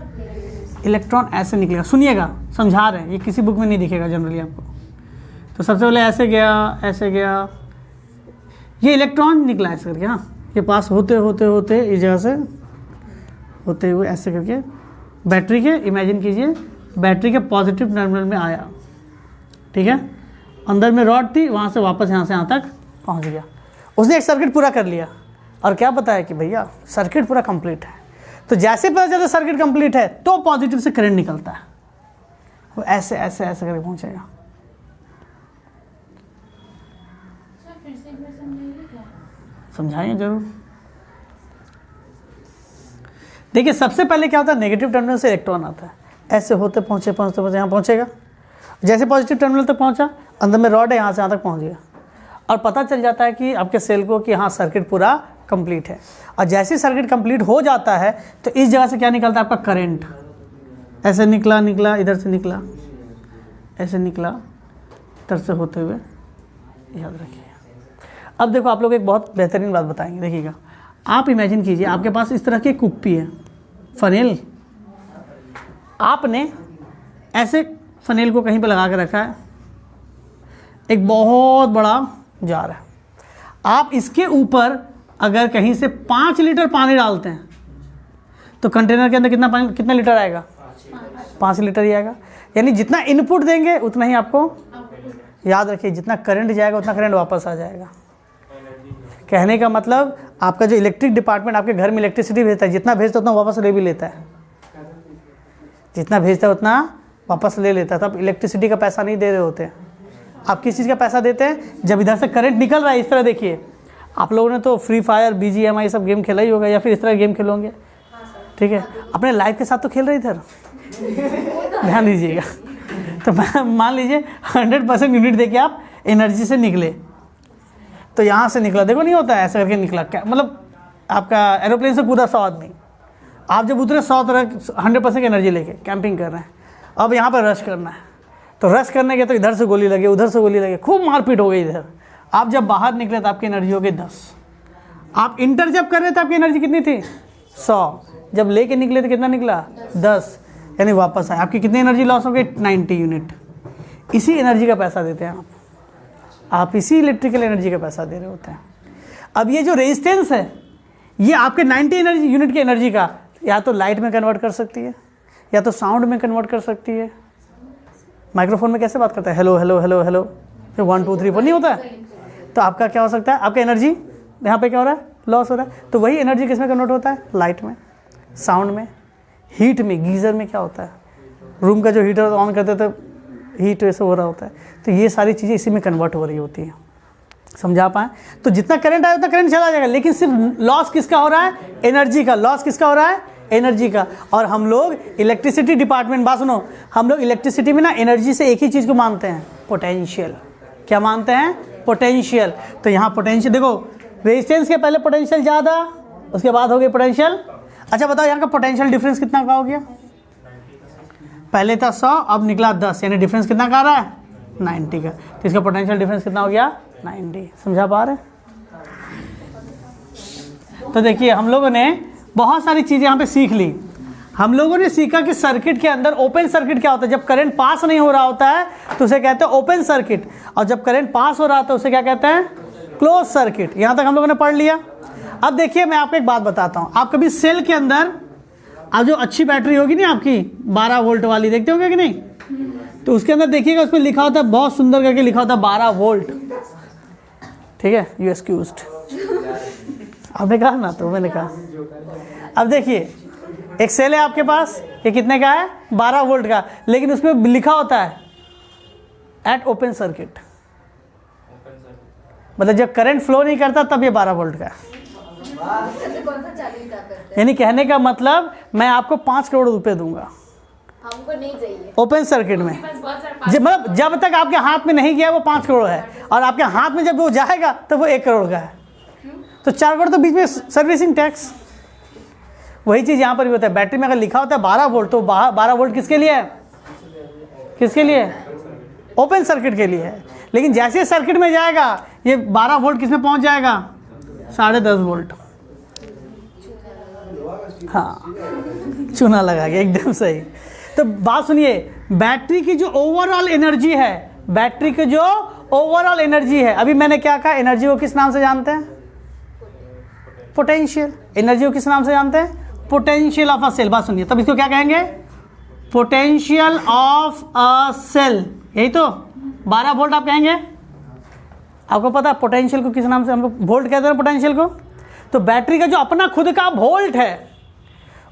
इलेक्ट्रॉन ऐसे निकलेगा। सुनिएगा, समझा रहे हैं, ये किसी बुक में नहीं दिखेगा जनरली आपको। तो सबसे पहले ऐसे गया, ऐसे गया, ये इलेक्ट्रॉन निकला ऐसे करके, हाँ, ये पास होते होते होते इस जगह से होते हुए ऐसे करके बैटरी के, इमेजिन कीजिए बैटरी के पॉजिटिव टर्मिनल में आया। ठीक है, अंदर में रॉड थी, वहाँ से वापस यहाँ से यहाँ तक पहुँच गया। उसने एक सर्किट पूरा कर लिया और क्या बताया कि भैया सर्किट पूरा कंप्लीट है। तो जैसे पता चलता सर्किट कंप्लीट है तो पॉजिटिव से करंट निकलता है, वो ऐसे ऐसे ऐसे करके पहुँचेगा। समझाएंगे जरूर। देखिए सबसे पहले क्या होता है? नेगेटिव टर्मिनल से इलेक्ट्रॉन आता है, ऐसे होते पहुँचे पहुँचते पहुँचे यहाँ पहुँचेगा। जैसे पॉजिटिव टर्मिनल तक पहुँचा, अंदर में रॉड है, यहाँ से यहाँ तक पहुँच गया और पता चल जाता है कि आपके सेल को कि हाँ सर्किट पूरा कंप्लीट है। और जैसे सर्किट कंप्लीट हो जाता है तो इस जगह से क्या निकलता है? आपका करंट ऐसे निकला, निकला इधर से निकला, ऐसे निकला, इधर से होते हुए, याद रखिए। अब देखो आप लोग एक बहुत बेहतरीन बात बताएंगे, देखिएगा। आप इमेजिन कीजिए आपके पास इस तरह की कुप्पी है, फनेल। आपने ऐसे फनेल को कहीं पे लगा के रखा है, एक बहुत बड़ा जार है। आप इसके ऊपर अगर कहीं से 5 लीटर पानी डालते हैं तो कंटेनर के अंदर कितना पानी, कितना लीटर आएगा? 5 लीटर ही आएगा। यानी जितना इनपुट देंगे उतना ही आपको, याद रखिए, जितना करंट जाएगा उतना करंट वापस आ जाएगा। कहने का मतलब आपका जो इलेक्ट्रिक डिपार्टमेंट आपके घर में इलेक्ट्रिसिटी भेजता है, जितना भेजता है उतना वापस ले भी लेता है, जितना भेजता है उतना वापस ले लेता है। तब इलेक्ट्रिसिटी का पैसा नहीं दे रहे होते। आप किस चीज़ का पैसा देते हैं? जब इधर से करंट निकल रहा है, इस तरह देखिए, आप लोगों ने तो फ्री फायर, BGMI सब गेम खेला ही होगा, या फिर इस तरह गेम खेलोगे, ठीक है, अपने लाइफ के साथ तो खेल रहे इधर, ध्यान दीजिएगा। तो मान लीजिए 100% यूनिट देके आप एनर्जी से निकले, तो यहाँ से निकला, देखो नहीं होता है ऐसा करके निकला, क्या मतलब आपका एरोप्लेन से कूदा 100 आदमी, आप जब उतरे 100% एनर्जी लेके कैंपिंग कर रहे हैं, अब यहाँ पर रश करना है, तो रश करने के तो इधर से गोली लगे, उधर से गोली लगे, खूब मारपीट हो गई इधर। आप जब बाहर निकले तो आपकी एनर्जी हो गई 10। आप इंटर जब कर रहे थे आपकी एनर्जी कितनी थी? 100। जब लेके निकले तो कितना निकला? 10। यानी वापस आए, आपकी कितनी एनर्जी लॉस हो गई? 90 यूनिट। इसी एनर्जी का पैसा देते हैं आप इसी इलेक्ट्रिकल एनर्जी का पैसा दे रहे होते हैं। अब ये जो रेजिस्टेंस है, ये आपके 90 एनर्जी यूनिट की एनर्जी का या तो लाइट में कन्वर्ट कर सकती है, या तो साउंड में कन्वर्ट कर सकती है। माइक्रोफोन में कैसे बात करता है? हेलो हेलो हेलो हेलो, फिर 1 2 3 4 नहीं होता है? तो आपका क्या हो सकता है? आपका एनर्जी यहाँ पे क्या हो रहा है? लॉस हो रहा है। तो वही एनर्जी किस में कन्वर्ट होता है? लाइट में, साउंड में, हीट में। गीज़र में क्या होता है? रूम का जो हीटर ऑन करते तो हीट वैसे हो रहा होता है। तो ये सारी चीज़ें इसी में कन्वर्ट हो रही होती हैं। समझा पाएँ? तो जितना करंट आया उतना करंट चला जाएगा, लेकिन सिर्फ लॉस किसका हो रहा है? एनर्जी का। लॉस किसका हो रहा है? एनर्जी का। और हम लोग इलेक्ट्रिसिटी डिपार्टमेंट, बात सुनो, हम लोग इलेक्ट्रिसिटी में ना एनर्जी से एक ही चीज़ को मानते हैं, पोटेंशियल। क्या मानते हैं? पोटेंशियल। तो यहाँ पोटेंशियल देखो, रेजिस्टेंस के पहले पोटेंशियल ज़्यादा, उसके बाद हो गई पोटेंशियल। अच्छा बताओ यहाँ का पोटेंशियल डिफरेंस कितना का हो गया? पहले था 100, अब निकला 10, यानी डिफरेंस कितना का आ रहा है? 90 का। तो इसका पोटेंशियल डिफरेंस कितना हो गया? 90। समझा पा रहे? तो देखिए हम लोगों ने बहुत सारी चीज़ें यहाँ पे सीख ली। हम लोगों ने सीखा कि सर्किट के अंदर ओपन सर्किट क्या होता है। जब करंट पास नहीं हो रहा होता है तो उसे कहते हैं ओपन सर्किट, और जब करंट पास हो रहा होता है उसे क्या कहते हैं? Close circuit. यहाँ तक हम लोगों ने पढ़ लिया। अब देखिए मैं आपको एक बात बताता हूँ। आप कभी सेल के अंदर, अब जो अच्छी बैटरी होगी ना आपकी 12 वोल्ट वाली, देखते होंगे कि नहीं? तो उसके अंदर देखिएगा, उसमें लिखा होता है, बहुत सुंदर करके लिखा होता है 12 वोल्ट। ठीक है, यू एक्सक्यूज्ड। आपने कहा ना, तो मैंने कहा। अब देखिए एक सेल है आपके पास, ये कितने का है? 12 वोल्ट का, लेकिन उसमें लिखा होता है एट ओपन सर्किट। मतलब जब करंट फ्लो नहीं करता तब ये 12 वोल्ट का है। यानी कहने का मतलब मैं आपको 5 करोड़ रुपए दूंगा, हमको नहीं चाहिए ओपन सर्किट में। मतलब जब तक आपके हाथ में नहीं गया वो 5 करोड़ है, और आपके हाथ में जब वो जाएगा तो वो 1 करोड़ का है। तो 4 करोड़ तो बीच में सर्विसिंग टैक्स। वही चीज़ यहाँ पर भी होता है। बैटरी में अगर लिखा होता है 12 वोल्ट, तो 12 वोल्ट किसके लिए है? किसके लिए? ओपन सर्किट के लिए है। लेकिन जैसे सर्किट में जाएगा ये 12 वोल्ट किस में पहुँच जाएगा? 10.5 वोल्ट। हाँ, चूना लगा गया, एकदम सही। तो बात सुनिए, बैटरी की जो ओवरऑल एनर्जी है, बैटरी की जो ओवरऑल एनर्जी है, अभी मैंने क्या कहा? एनर्जी को किस नाम से जानते हैं? पोटेंशियल। एनर्जी को किस नाम से जानते हैं? Potential of a cell. बात सुनिए, तब इसको क्या कहेंगे? Potential of a cell. यही तो 12 वोल्ट आप कहेंगे। आपको पता है पोटेंशियल को किस नाम से हम लोग वोल्ट कहते हैं? पोटेंशियल को। तो बैटरी का जो अपना खुद का वोल्ट है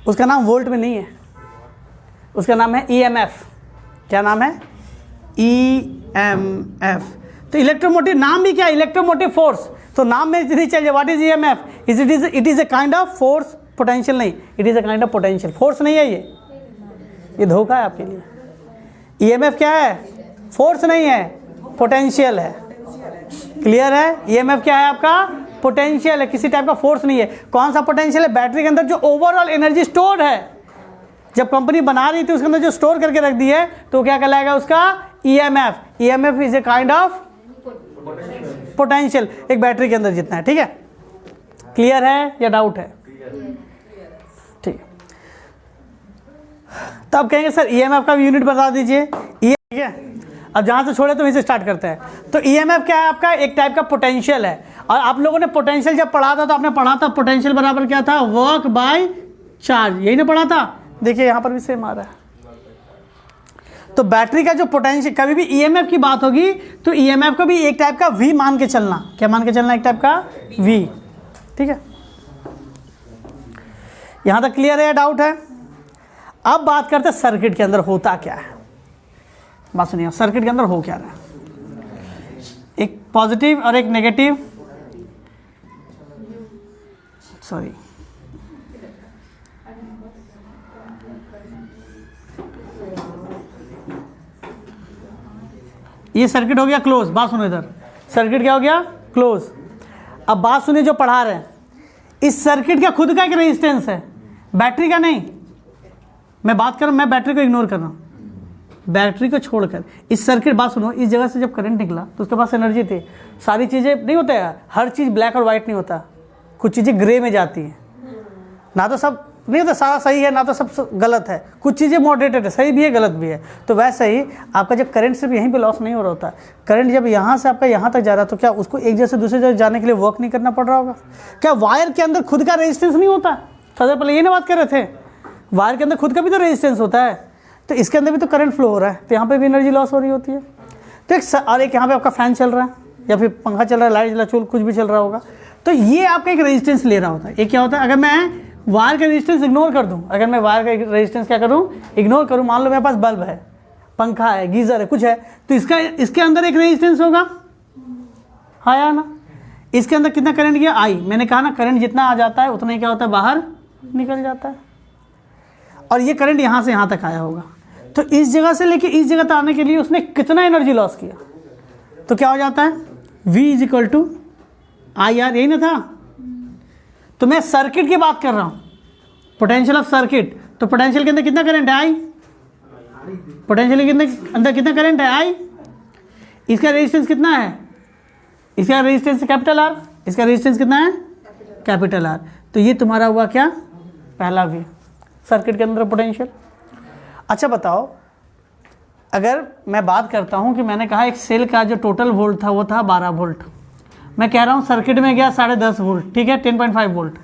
उसका नाम वोल्ट में नहीं है, उसका नाम है EMF। क्या नाम है? EMF। तो इलेक्ट्रोमोटिव नाम भी क्या? Electromotive force. तो नाम में नहीं चाहिए। What is EMF? It is a kind of force. Potential नहीं, it is a kind of potential. Force नहीं है ये धोखा है आपके लिए। EMF क्या है? फोर्स नहीं है, पोटेंशियल है। क्लियर है? EMF क्या है आपका? पोटेंशियल है, किसी टाइप का फोर्स नहीं है। कौन सा पोटेंशियल है? बैटरी के अंदर जो ओवरऑल एनर्जी स्टोर है, जब कंपनी बना रही थी उसके अंदर जो स्टोर करके रख दी है, तो क्या कहलाएगा उसका? EMF। EMF is a kind of potential, एक बैटरी के अंदर जितना है। ठीक है, क्लियर है या डाउट है? ठीक है, तो अब कहेंगे सर EMF का भी यूनिट बता दीजिए। ठीक है, अब जहाँ से छोड़े तो वहीं से स्टार्ट करते हैं। तो EMF क्या है आपका? एक टाइप का पोटेंशियल है। और आप लोगों ने पोटेंशियल जब पढ़ा था तो आपने पढ़ा था पोटेंशियल बराबर क्या था? Work by charge. यही ना पढ़ा था? देखिए यहाँ पर भी सेम आ रहा है। तो बैटरी का जो पोटेंशियल, कभी भी ईएमएफ की बात होगी तो ईएमएफ को भी एक टाइप का वी मान के चलना। क्या मान के चलना? एक टाइप का वी। ठीक है, यहां तक क्लियर है या डाउट है? अब बात करते हैं सर्किट के अंदर होता क्या है। बात सुनिए, सर्किट के अंदर हो क्या रहा है। एक पॉजिटिव और एक नेगेटिव, सॉरी, ये सर्किट हो गया क्लोज। बात सुनो, इधर सर्किट क्या हो गया? क्लोज। अब बात सुनिए जो पढ़ा रहे हैं, इस सर्किट का खुद का एक रेजिस्टेंस है, बैटरी का नहीं। मैं बात कर रहा हूं, मैं बैटरी को इग्नोर कर रहा हूं, बैटरी को छोड़कर इस सर्किट। बात सुनो, इस जगह से जब करंट निकला तो उसके पास एनर्जी थी। सारी चीज़ें नहीं होता है, हर चीज़ ब्लैक और वाइट नहीं होता, कुछ चीज़ें ग्रे में जाती हैं। ना तो सब नहीं होता सारा सही है, ना तो सब गलत है, कुछ चीज़ें मॉडरेटेड है, सही भी है गलत भी है। तो वैसे ही आपका जब करंट सिर्फ यहीं पे लॉस नहीं हो रहा होता, करंट जब यहाँ से आपका यहाँ तक जा रहा है तो क्या उसको एक जगह से दूसरे जगह जाने के लिए वर्क नहीं करना पड़ रहा होगा? क्या वायर के अंदर खुद का रेजिस्टेंस नहीं होता? सबसे पहले ये ना बात कर रहे थे, वायर के अंदर खुद का भी तो रेजिस्टेंस होता है, तो इसके अंदर भी तो करंट फ्लो हो रहा है, तो यहाँ पर भी एनर्जी लॉस हो रही होती है। तो और एक यहाँ पर आपका फैन चल रहा है या फिर पंखा चल रहा है, लाइट जला चूल कुछ भी चल रहा होगा, तो ये आपका एक रेजिस्टेंस ले रहा होता है। ये क्या होता है? अगर मैं वायर का रेजिस्टेंस इग्नोर कर दूं, अगर मैं वायर का रेजिस्टेंस क्या करूं? इग्नोर करूं। मान लो मेरे पास बल्ब है, पंखा है, गीजर है, कुछ है, तो इसके अंदर एक रेजिस्टेंस होगा, हाँ या ना? इसके अंदर कितना करंट गया? आई। मैंने कहा ना, करंट जितना आ जाता है उतना ही क्या होता है? बाहर निकल जाता है। और ये करंट यहाँ से यहाँ तक आया होगा, तो इस जगह से लेके इस जगह तक आने के लिए उसने कितना एनर्जी लॉस किया? तो क्या हो जाता है? V = IR, यही ना था? तो मैं सर्किट की बात कर रहा हूं, पोटेंशियल ऑफ सर्किट। तो पोटेंशियल के अंदर कितना करंट है? आई। पोटेंशियल के अंदर कितना करंट है? आई। इसका रेजिस्टेंस कितना है? इसका रेजिस्टेंस कैपिटल R। इसका रेजिस्टेंस कितना है? Capital R। तो ये तुम्हारा हुआ क्या? पहला V, सर्किट के अंदर पोटेंशियल। अच्छा बताओ, अगर मैं बात करता हूं कि मैंने कहा एक सेल का जो टोटल वोल्ट था वो था 12 वोल्ट, मैं कह रहा हूं सर्किट में गया 10.5 वोल्ट, ठीक है, 10.5 वोल्ट,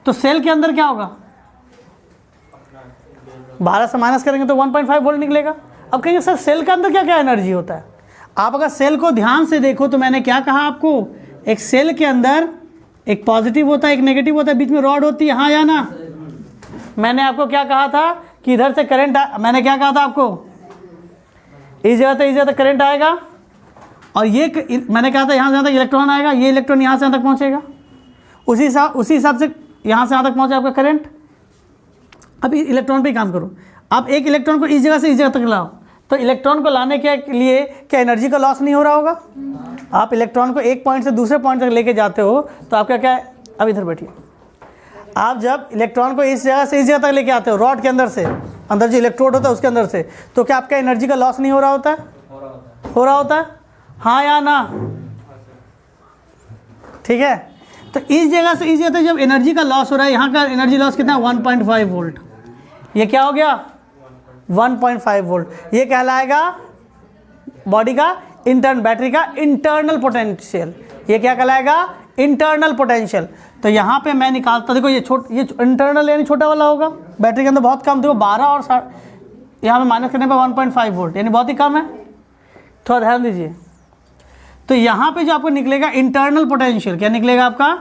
तो सेल के अंदर क्या होगा? 12 से माइनस करेंगे तो 1.5 वोल्ट निकलेगा। अब कहेंगे सर सेल के अंदर क्या क्या एनर्जी होता है? आप अगर सेल को ध्यान से देखो तो मैंने क्या कहा आपको, एक सेल के अंदर एक पॉजिटिव होता है, एक नेगेटिव होता है, बीच में रॉड होती है, हाँ या ना? मैंने आपको क्या कहा था कि इधर से करंट, मैंने क्या कहा था आपको, इस जगह तक करंट आएगा, और ये मैंने कहा था यहाँ से यहाँ तक इलेक्ट्रॉन आएगा, ये इलेक्ट्रॉन यहाँ से यहाँ तक पहुँचेगा, उसी हिसाब से यहाँ से यहाँ तक पहुँचे आपका करंट। अब इलेक्ट्रॉन पे ही काम करो, आप एक इलेक्ट्रॉन को इस जगह से इस जगह तक लाओ, तो इलेक्ट्रॉन को लाने के लिए क्या एनर्जी का लॉस नहीं हो रहा होगा? आप इलेक्ट्रॉन को एक पॉइंट से दूसरे पॉइंट तक लेके जाते हो तो आपका क्या है? अब इधर बैठिए, आप जब इलेक्ट्रॉन को इस जगह से इस जगह तक लेके आते हो, रॉड के अंदर से, अंदर जो इलेक्ट्रोड होता है उसके अंदर से, तो क्या आपका एनर्जी का लॉस नहीं हो रहा होता है? हो रहा होता है, हाँ या ना? ठीक है, तो इस जगह से इस जगह तक जब एनर्जी का लॉस हो रहा है, यहाँ का एनर्जी लॉस कितना है? 1.5 वोल्ट। ये क्या हो गया? 1.5 वोल्ट। ये कहलाएगा बॉडी का बैटरी का इंटरनल पोटेंशियल। ये क्या कहलाएगा? Internal potential. तो यहाँ पे मैं निकालता, देखो ये इंटरनल यानी छोटा वाला होगा, बैटरी के अंदर बहुत कम, देखो 12 और यहाँ पे माइनस करने पे 1.5 वोल्ट, यानी बहुत ही कम है, थोड़ा ध्यान दीजिए। तो यहाँ पे जो आपको निकलेगा इंटरनल पोटेंशियल, क्या निकलेगा आपका?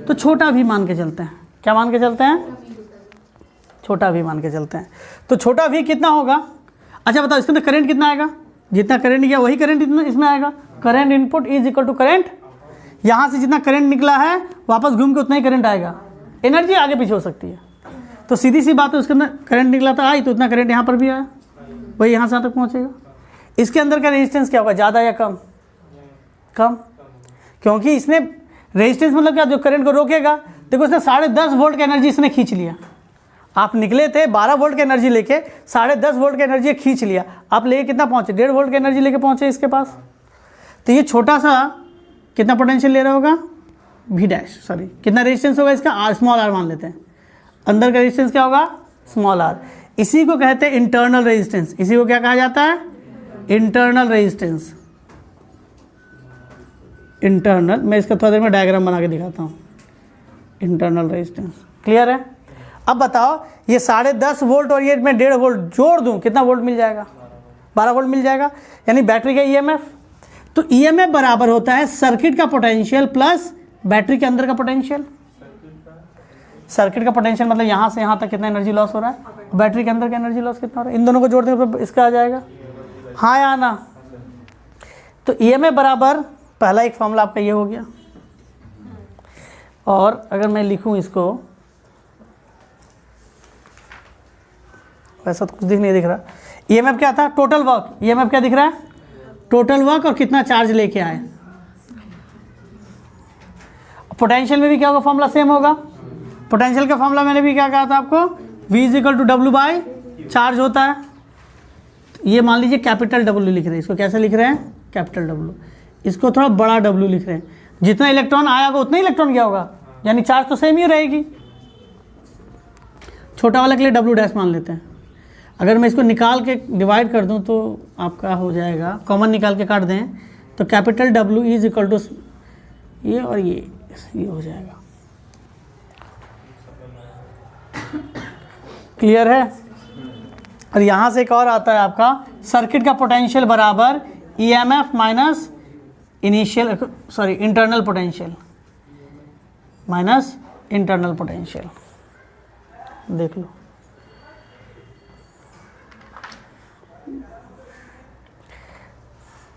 तो छोटा भी मान के चलते हैं, क्या मान के चलते हैं? छोटा भी मान के चलते हैं। तो छोटा भी कितना होगा? अच्छा बताओ, इसके अंदर करंट कितना आएगा? जितना करंट गया वही करंट इसमें आएगा। Current input is equal to current, यहाँ से जितना करंट निकला है वापस घूम के उतना ही करंट आएगा। एनर्जी आगे पीछे हो सकती है, तो सीधी सी बात है, उसके अंदर करंट निकला था आई, तो उतना करंट यहाँ पर भी आया, वही यहाँ से यहाँ तक पहुँचेगा। इसके अंदर का रेजिस्टेंस क्या होगा? ज़्यादा या कम? कम, क्योंकि इसने रेजिस्टेंस मतलब क्या? जो करंट को रोकेगा। देखो इसने 10.5 वोल्ट की एनर्जी इसने खींच लिया। आप निकले थे 12 वोल्ट की एनर्जी लेके, 10.5 वोल्ट की एनर्जी खींच लिया, आप लेके कितना पहुँचे? 1.5 वोल्ट की एनर्जी लेके पहुँचे इसके पास। तो ये छोटा सा कितना पोटेंशियल ले रहा होगा? V डैश, सॉरी कितना रेजिस्टेंस होगा इसका? स्मॉल r मान लेते हैं। अंदर का रेजिस्टेंस क्या होगा? Small r। इसी को कहते हैं इंटरनल रेजिस्टेंस। इसी को क्या कहा जाता है? Internal resistance. इंटरनल, मैं इसका थोड़ा देर में डायग्राम बना के दिखाता हूँ। इंटरनल रेजिस्टेंस क्लियर है? अब बताओ, ये 10.5 वोल्ट और ये मैं 1.5 वोल्ट जोड़ दूँ, कितना वोल्ट मिल जाएगा? 12 वोल्ट मिल जाएगा, यानी बैटरी का ईएमएफ। तो ईएमएफ बराबर होता है सर्किट का पोटेंशियल प्लस बैटरी के अंदर का पोटेंशियल। सर्किट का पोटेंशियल मतलब यहाँ से यहाँ तक कितना एनर्जी लॉस हो रहा है, बैटरी के अंदर का एनर्जी लॉस कितना हो रहा है, इन दोनों को जोड़ देंगे तो इसका आ जाएगा, हाँ या ना। तो ईएमएफ बराबर पहला एक फॉर्मूला आपका ये हो गया। और अगर मैं लिखूं इसको, वैसा तो कुछ नहीं दिख रहा। ईएमएफ क्या था, टोटल वर्क। ईएमएफ क्या दिख रहा है, टोटल वर्क और कितना चार्ज लेके आए। पोटेंशियल में भी क्या होगा, फॉर्मूला सेम होगा। पोटेंशियल का फॉर्मूला मैंने भी क्या कहा था आपको, V equal to W by charge होता है। ये मान लीजिए कैपिटल W लिख रहे हैं, इसको कैसे लिख रहे हैं, कैपिटल W। इसको थोड़ा बड़ा W लिख रहे हैं, जितना इलेक्ट्रॉन आया होगा उतना इलेक्ट्रॉन क्या होगा, यानी चार्ज तो सेम ही रहेगी। छोटा वाला के लिए W डैश मान लेते हैं। अगर मैं इसको निकाल के डिवाइड कर दूं तो आपका हो जाएगा, कॉमन निकाल के काट दें तो capital W is equal to ये और ये हो जाएगा। क्लियर है। और यहाँ से एक और आता है आपका, सर्किट का पोटेंशियल बराबर EMF minus initial internal potential minus internal potential. देख लो,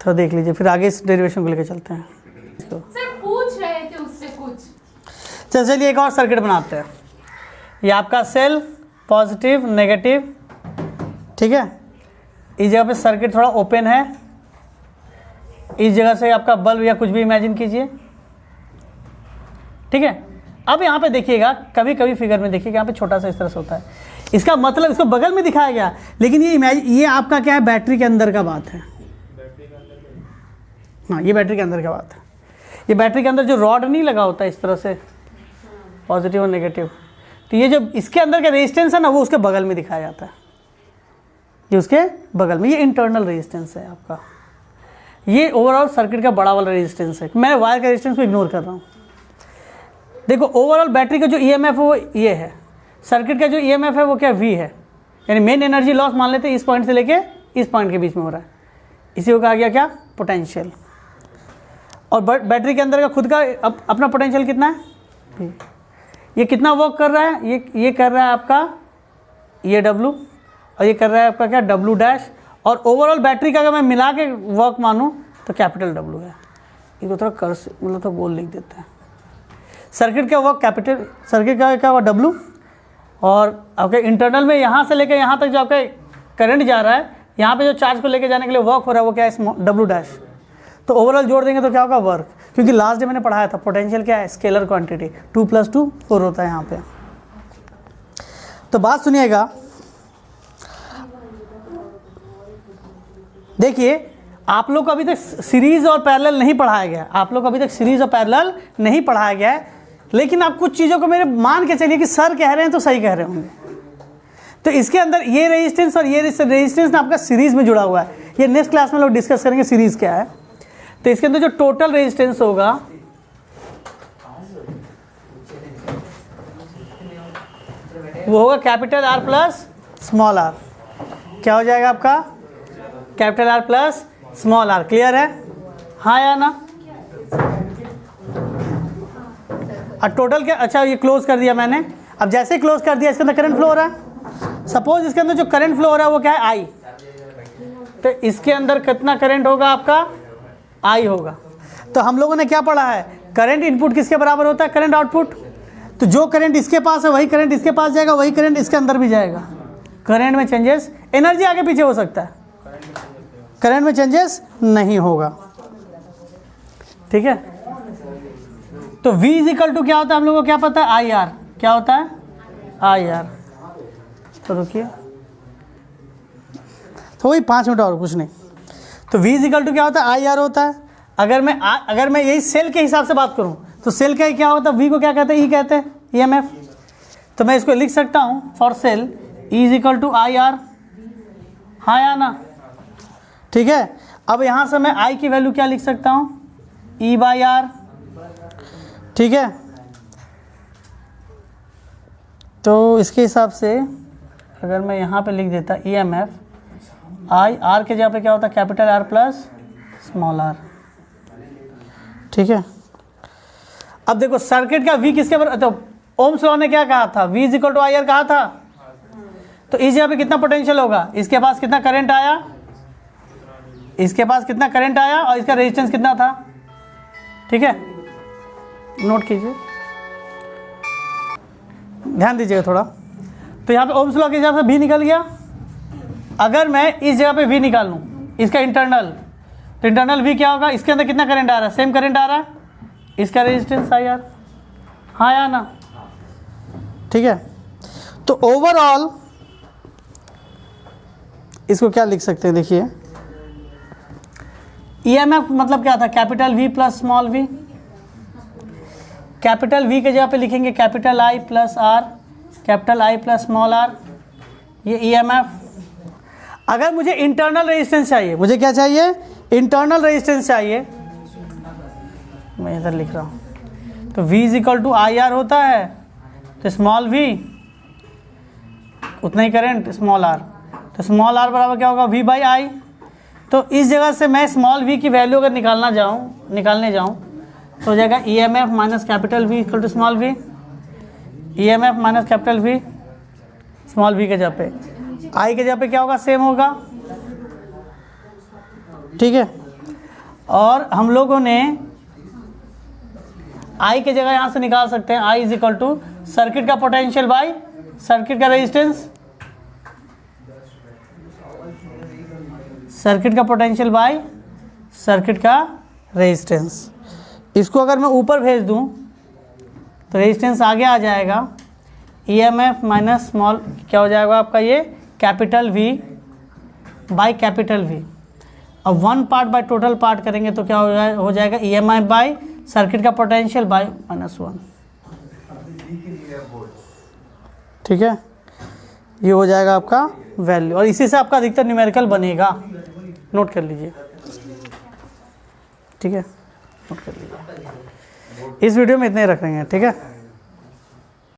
तो देख लीजिए, फिर आगे इस डेरिवेशन को लेकर चलते हैं। सर पूछ रहे थे उससे कुछ। चलिए एक और सर्किट बनाते हैं। ये आपका सेल पॉजिटिव नेगेटिव, ठीक है। इस जगह पे सर्किट थोड़ा ओपन है, इस जगह से आपका बल्ब या कुछ भी इमेजिन कीजिए, ठीक है। अब यहाँ पे देखिएगा, कभी कभी फिगर में देखिएगा यहाँ पे छोटा सा इस तरह से होता है, इसका मतलब इसको बगल में दिखाया गया, लेकिन ये आपका क्या है, बैटरी के अंदर का बात है। हाँ, ये बैटरी के अंदर का बात है। ये बैटरी के अंदर जो रॉड नहीं लगा होता इस तरह से, पॉजिटिव और नेगेटिव, तो ये जो इसके अंदर का रेजिस्टेंस है ना, वो उसके बगल में दिखाया जाता है। ये उसके बगल में, ये इंटरनल रेजिस्टेंस है आपका। ये ओवरऑल सर्किट का बड़ा वाला रेजिस्टेंस है। मैं वायर का रेजिस्टेंस को इग्नोर कर रहा हूँ। देखो, ओवरऑल बैटरी का जो ईएमएफ है वो ये है, सर्किट का जो ईएमएफ है वो क्या, V है। यानी मेन एनर्जी लॉस मान लेते हैं इस पॉइंट से लेके इस पॉइंट के बीच में हो रहा है, इसी को कहा गया क्या, पोटेंशियल। और बैटरी के अंदर का खुद का अपना पोटेंशियल कितना है, ये कितना वर्क कर रहा है, ये कर रहा है आपका ये W, और ये कर रहा है आपका क्या, W डैश। और ओवरऑल बैटरी का अगर मैं मिला के वर्क मानूँ तो कैपिटल W है। इसको थोड़ा कर्स मतलब थोड़ा गोल लिख देते हैं। सर्किट का वर्क कैपिटल, सर्किट का क्या हुआ W, और आपके इंटरनल में यहाँ से लेकर यहाँ तक जो आपका करंट जा रहा है, यहाँ पे जो चार्ज को लेके जाने के लिए वर्क हो रहा है वो क्या है, W डैश। तो ओवरऑल जोड़ देंगे तो क्या होगा, वर्क। क्योंकि लास्ट डे मैंने पढ़ाया था पोटेंशियल क्या है, स्केलर क्वांटिटी, 2 + 2 4 होता है यहाँ पे। तो बात सुनिएगा, देखिए आप लोग को अभी तक सीरीज और पैरेलल नहीं पढ़ाया गया, आप लोग को अभी तक सीरीज और पैरेलल नहीं पढ़ाया गया है, लेकिन आप कुछ चीज़ों को मेरे मान के चलिए कि सर कह रहे हैं तो सही कह रहे होंगे। तो इसके अंदर ये रेजिस्टेंस और ये रेजिस्टेंस ना आपका सीरीज में जुड़ा हुआ है। ये नेक्स्ट क्लास में लोग डिस्कस करेंगे सीरीज क्या है। तो इसके अंदर जो टोटल रेजिस्टेंस होगा वो होगा capital R plus small r। क्या हो जाएगा आपका, capital R plus small r। Clear है, हाँ या ना। और टोटल क्या, अच्छा ये क्लोज कर दिया मैंने। अब जैसे ही क्लोज कर दिया, इसके अंदर करंट फ्लो हो रहा है। सपोज इसके अंदर जो करंट फ्लो हो रहा है वो क्या है, I। तो इसके अंदर कितना करंट होगा आपका, I होगा। तो हम लोगों ने क्या पढ़ा है, करंट इनपुट किसके बराबर होता है, करंट आउटपुट। तो जो करंट इसके पास है वही करंट इसके पास जाएगा, वही करंट इसके अंदर भी जाएगा। करंट में चेंजेस, एनर्जी आगे पीछे हो सकता है, करंट में चेंजेस नहीं होगा, ठीक है। तो V इक्वल टू क्या होता है, हम लोगों को क्या पता है, IR। क्या होता है, IR। तो रुकिए, तो वही 5 मिनट और कुछ नहीं। तो V इक्वल टू क्या होता है, IR होता है। अगर मैं यही सेल के हिसाब से बात करूं तो सेल का क्या होता है, V को क्या कहते हैं, E कहते हैं, EMF। तो मैं इसको लिख सकता हूं, for cell E is equal to IR, हाँ या ना, ठीक है। अब यहां से मैं I की वैल्यू क्या लिख सकता हूं, E/R, ठीक है। तो इसके हिसाब से अगर मैं यहाँ पे लिख देता EMF आई, आर के जगह पे क्या होता है capital R plus small R, ठीक है। अब देखो सर्किट का वी किसके बराबर, तो ओम्स लॉ ने क्या कहा था, V is equal to I R कहा था, तो इस जगह पे कितना पोटेंशियल होगा, इसके पास कितना करंट आया, इसके पास कितना करंट आया और इसका रेजिस्टेंस कितना था, ठीक है, नोट कीजिए, ध्यान दीजिएगा थोड़ा। तो यहाँ पे ओम्स लॉ के हिसाब से वी निकल गया। अगर मैं इस जगह पे वी निकाल लूँ इसका इंटरनल, तो इंटरनल वी क्या होगा, इसके अंदर कितना करंट आ रहा है, सेम करंट आ रहा है, इसका रेजिस्टेंस आई आर, हाँ या ना, ठीक है। तो ओवरऑल इसको क्या लिख सकते हैं, देखिए ईएमएफ मतलब क्या था, capital V plus small V, capital V के जगह पे लिखेंगे capital I plus R, capital I plus small R, ये ईएमएफ। अगर मुझे इंटरनल रेजिस्टेंस चाहिए, मुझे क्या चाहिए, इंटरनल रेजिस्टेंस चाहिए, मैं इधर लिख रहा हूँ, तो V is equal to I R होता है, तो स्मॉल v उतना ही करंट स्मॉल r, तो स्मॉल r बराबर क्या होगा, V बाई आई। तो इस जगह से मैं स्मॉल v की वैल्यू अगर निकालने जाऊँ तो हो जाएगा E M F minus capital V equal to small v, E M F minus capital V small v के जगह पे, I के जगह पे क्या होगा, सेम होगा, ठीक है। और हम लोगों ने I के जगह यहाँ से निकाल सकते हैं, I is equal to circuit का पोटेंशियल बाई सर्किट का रेजिस्टेंस, सर्किट का पोटेंशियल बाई सर्किट का रेजिस्टेंस। इसको अगर मैं ऊपर भेज दूँ तो रेजिस्टेंस आगे आ जाएगा, ईएमएफ माइनस स्मॉल क्या हो जाएगा आपका, ये capital V by capital V। अब one part by total part करेंगे तो क्या हो जाएगा, EMI बाई सर्किट का पोटेंशियल बाई -1, ठीक है। ये हो जाएगा आपका वैल्यू, और इसी से आपका अधिकतर न्यूमेरिकल बनेगा, नोट कर लीजिए, ठीक है, नोट कर लीजिए। इस वीडियो में इतने ही रखेंगे, ठीक है।